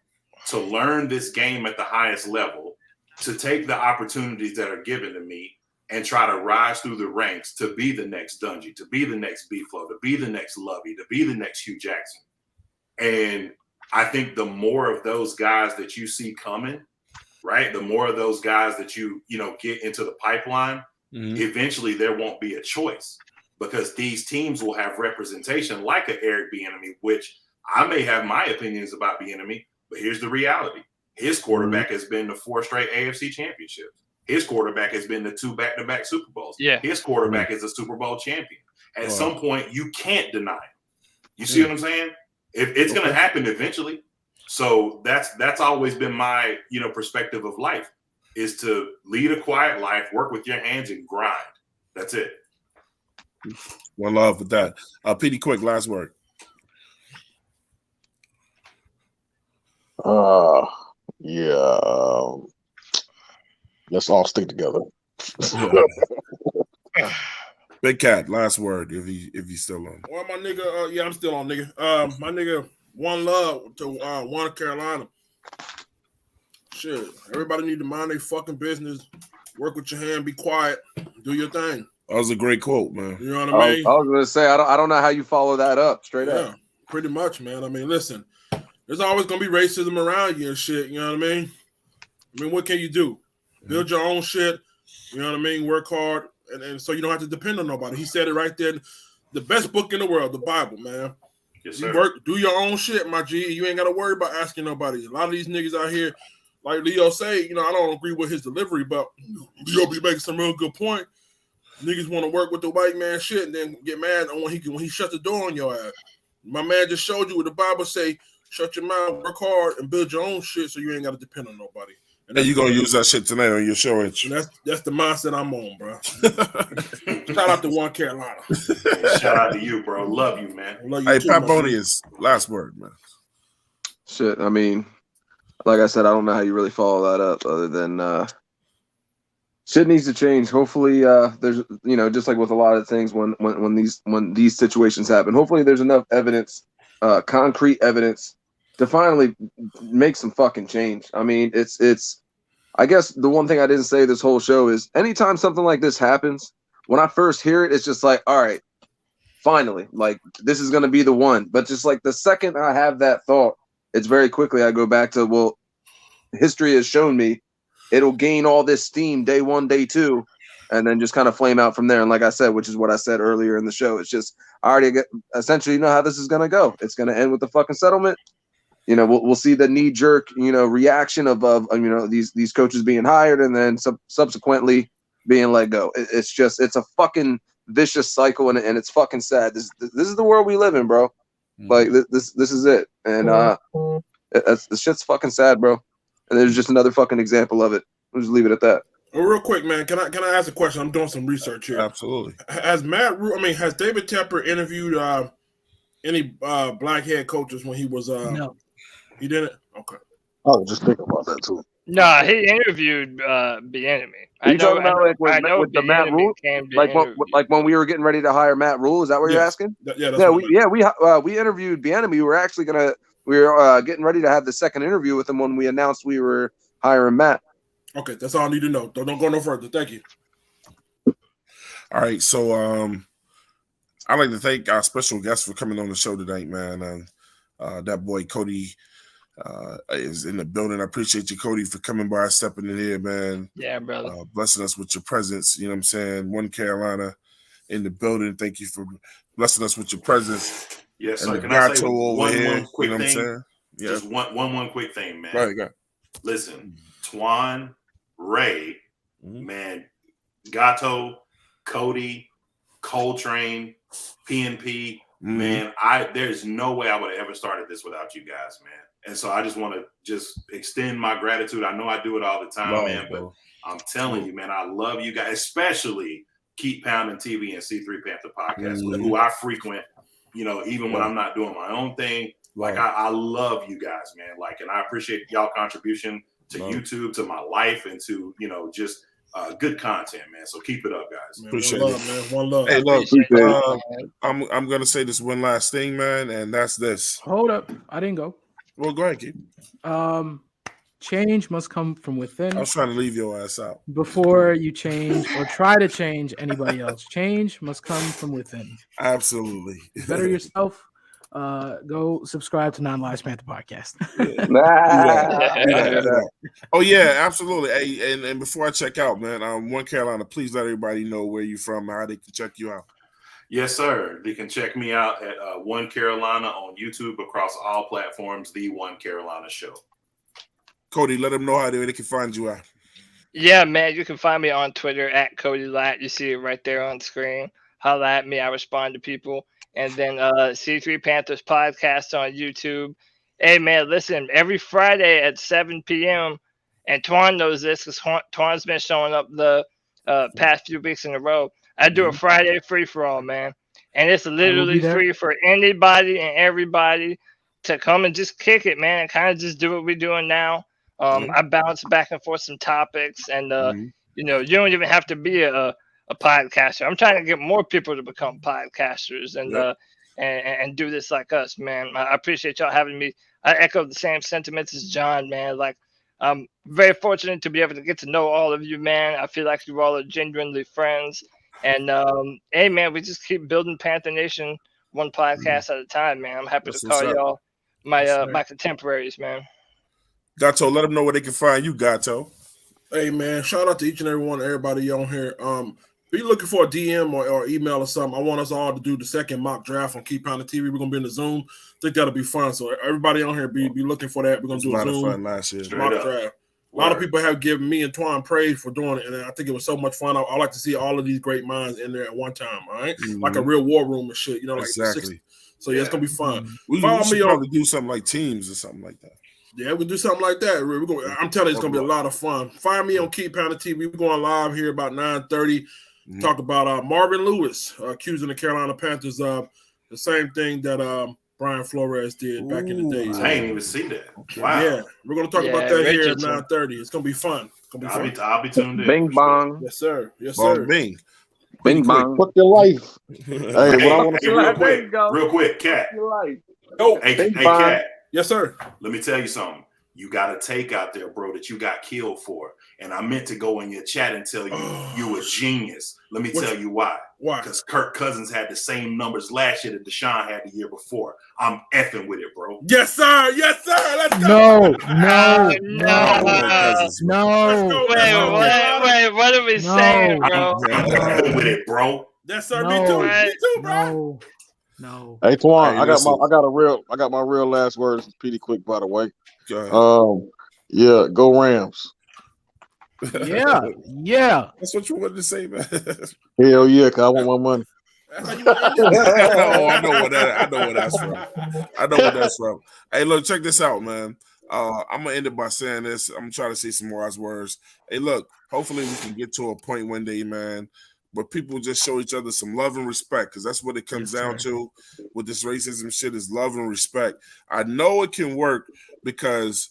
to learn this game at the highest level, to take the opportunities that are given to me and try to rise through the ranks to be the next Dungy, to be the next B-Flow, to be the next Lovey, to be the next Hugh Jackson. And I think the more of those guys that you see coming, right, the more of those guys that you get into the pipeline, eventually there won't be a choice, because these teams will have representation like an Eric Bieniemy, which I may have my opinions about Bieniemy, but here's the reality. His quarterback has been to 4 straight AFC championships. His quarterback has been to 2 back-to-back Super Bowls. Yeah. His quarterback is a Super Bowl champion. At some point, you can't deny it. You see what I'm saying? It's going to happen eventually. So that's always been my perspective of life, is to lead a quiet life, work with your hands, and grind. That's it. One love with that. Petey, quick last word. Let's all stick together. Big Cat, last word if he's still on. Well, my nigga, I'm still on, nigga. My nigga, one love to one Carolina. Shit, everybody need to mind their fucking business. Work with your hand, be quiet, do your thing. That was a great quote, man. You know what I mean? I was gonna say, I don't know how you follow that up straight up. Pretty much, man. I mean, listen, there's always gonna be racism around you and shit. You know what I mean? What can you do? Build your own shit. You know what I mean? Work hard, and so you don't have to depend on nobody. He said it right there. The best book in the world, the Bible, man. Yes, sir. You do your own shit, my G. You ain't got to worry about asking nobody. A lot of these niggas out here, like Leo say, I don't agree with his delivery, but Leo be making some real good point. Niggas want to work with the white man shit and then get mad when he shut the door on your ass. My man just showed you what the Bible say: shut your mouth, work hard, and build your own shit, so you ain't got to depend on nobody. And you're gonna use that shit tonight on your show, Rich. And that's the mindset I'm on, bro. Shout out to One Carolina. Shout out to you, bro. Love you, man. Love you too, Pat Bonius, last word, man. Shit, I mean, like I said, I don't know how you really follow that up, other than shit needs to change. Hopefully, there's just like with a lot of things, when these situations happen, hopefully there's enough evidence, concrete evidence, to finally make some fucking change. I mean, it's. I guess the one thing I didn't say this whole show is anytime something like this happens, when I first hear it, it's just like, all right, finally, like this is gonna be the one. But just like the second I have that thought, it's very quickly I go back to, well, history has shown me it'll gain all this steam day 1, day 2, and then just kind of flame out from there. And like I said, which is what I said earlier in the show, it's just I already essentially know how this is gonna go. It's gonna end with the fucking settlement. You know, we'll see the knee jerk, you know, reaction of you know, these coaches being hired and then subsequently being let go. It's a fucking vicious cycle, and it's fucking sad. This is the world we live in, bro. Like this is it, and it's shit's fucking sad, bro. And there's just another fucking example of it. We'll just leave it at that. Well, real quick, man, can I ask a question? I'm doing some research here. Absolutely. Has David Tepper interviewed any black head coaches when he was No. He didn't? Okay. I was just thinking about that too. No, he interviewed Bieniemy. Are you talking about like with the Matt Rule? Like when we were getting ready to hire Matt Rule? Is that what you're asking? We interviewed Bieniemy. We were getting ready to have the second interview with him when we announced we were hiring Matt. Okay, that's all I need to know. Don't go no further. Thank you. All right, so I'd like to thank our special guest for coming on the show tonight, man. That boy Cody is in the building. I appreciate you, Cody, for coming by, stepping in here, man. Yeah, brother. Blessing us with your presence. You know what I'm saying? One Carolina in the building. Thank you for blessing us with your presence. Yes, and sir. Can I say one quick you know thing? Yeah. Just one quick thing, man. Right, go. Listen, Twan, Ray, man, Gato, Cody, Coltrane, PNP, man, there's no way I would have ever started this without you guys, man. And so I just want to just extend my gratitude. I know I do it all the time, man, but I'm telling you, man, I love you guys, especially Keep Pounding TV and C3 Panther Podcast, who I frequent, you know, even when I'm not doing my own thing. Like, I love you guys, man. Like, and I appreciate y'all contribution to YouTube, to my life, and to, you know, just good content, man. So keep it up, guys. Man, appreciate one it. love, man. One love. Hey, look, I'm gonna say this one last thing, man, and that's this. Hold up, I didn't go. Well, go ahead, Keith. Change must come from within. I was trying to leave your ass out before you change or try to change anybody else. Change must come from within. Absolutely. Better yourself. Go subscribe to Non-Lives Panther Podcast. Oh yeah, absolutely. Hey, and before I check out, man, One Carolina, please let everybody know where you're from, how they can check you out. Yes, sir. They can check me out at One Carolina on YouTube across all platforms. The One Carolina Show. Cody, let them know how they can find you out. Yeah, man, you can find me on Twitter at Cody Latt. You see it right there on screen. Holla at me. I respond to people. And then C3 Panthers podcast on YouTube. Hey, man, listen, every Friday at 7 p.m., and Twan knows this because Twan's been showing up the past few weeks in a row. I do a Friday free-for-all, man. And it's literally free for anybody and everybody to come and just kick it, man, and kind of just do what we're doing now. I bounce back and forth some topics, and you know, you don't even have to be a podcaster. I'm trying to get more people to become podcasters and do this like us, man. I appreciate y'all having me. I echo the same sentiments as John, man. Like, I'm very fortunate to be able to get to know all of you, man. I feel like you all are genuinely friends. And hey, man, we just keep building Panther Nation one podcast at a time, man. I'm happy to call y'all my contemporaries, man. Gato, let them know where they can find you, Gato. Hey, man, shout out to each and every one, everybody on here. If you're looking for a DM or email or something, I want us all to do the second mock draft on Keep Pounding TV. We're going to be in the Zoom. I think that'll be fun. So everybody on here be looking for that. We're going to do a Zoom fun last year. mock draft. A lot of people have given me and Twan praise for doing it, and I think it was so much fun. I like to see all of these great minds in there at one time, all right? Like a real war room and shit, you know, like exactly. So, yeah, it's going to be fun. We should probably do something like teams or something like that. Yeah, we'll do something like that. I'm telling you, it's going to be a lot of fun. Find me on Keep Pounding TV. We're going live here about 9:30. Talk about Marvin Lewis accusing the Carolina Panthers of the same thing that Brian Flores did back in the days. I ain't even see that. Wow. Yeah, we're going to talk about that here at 9:30. It's going to be fun. I'll be tuned in. Bing bong. Yes, sir. Yes, Bong, sir. Bing. Bing bong. Fuck your life. Hey, what I want to say real quick, Cat. Hey, Cat. Yes, sir. Let me tell you something. you got a take out there, bro, that you got killed for. And I meant to go in your chat and tell you you a genius. Let me tell you why. Why? Because Kirk Cousins had the same numbers last year that Deshaun had the year before. I'm effing with it, bro. Yes, sir. Yes, sir. Let's go. No. Wait, what are we saying, bro? I'm effing with it, bro. Yes, sir. No. Me too. Me too, bro. No. Hey, Twan, Hey, I got my real last words. It's Petey Quick, by the way. Go ahead. Yeah, go Rams. Yeah. That's what you wanted to say, man. Hell yeah, cause I want my money. I know where that's from. Hey, look, check this out, man. I'm gonna end it by saying this. I'm gonna try to say some more words. Hey, look, hopefully we can get to a point one day, man, where people just show each other some love and respect, because that's what it comes down to with this racism shit is love and respect. I know it can work because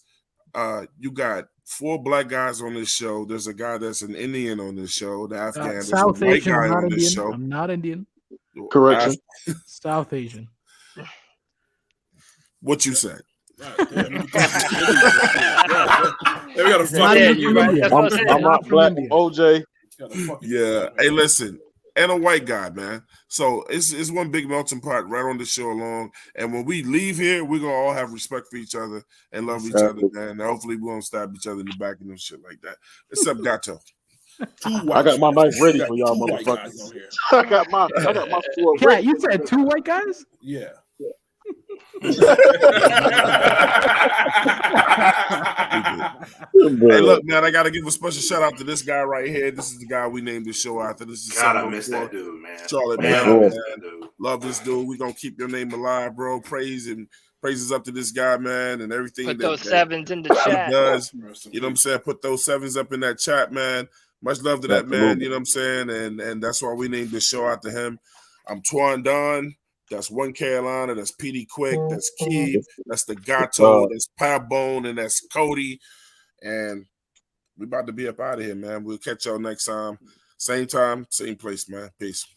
you got 4 black guys on this show. There's a guy that's an Indian on this show, the Afghan. There's South a white Asian. guy I'm not on Indian. this show. I'm not Indian. Correction. South Asian. What you said? We got a fucking I'm not black. OJ. Yeah. Hey, listen. And a white guy, man. So it's one big melting pot right on the show along. And when we leave here, we're gonna all have respect for each other and love each other, man. And hopefully we won't stab each other in the back and shit like that. Except Gato. I got my knife ready for y'all, motherfuckers. I got my sword ready. You said 2 white guys? Yeah. Hey, look, man, I gotta give a special shout out to this guy right here. This is the guy we named the show after. This is God, I miss that dude, man. Charlotte, man. Love this dude. We gonna keep your name alive, bro. Praises up to this guy, man, and everything. Put those sevens in the chat. Does. You know what I'm saying? Put those 7s up in that chat, man. Much love to that man. You know what I'm saying? And that's why we named this show after him. I'm Twan Don. That's One Carolina. That's Petey Quick. That's Keith. That's the Gato. That's Pabone. And that's Cody. And we about to be up out of here, man. We'll catch y'all next time. Same time, same place, man. Peace.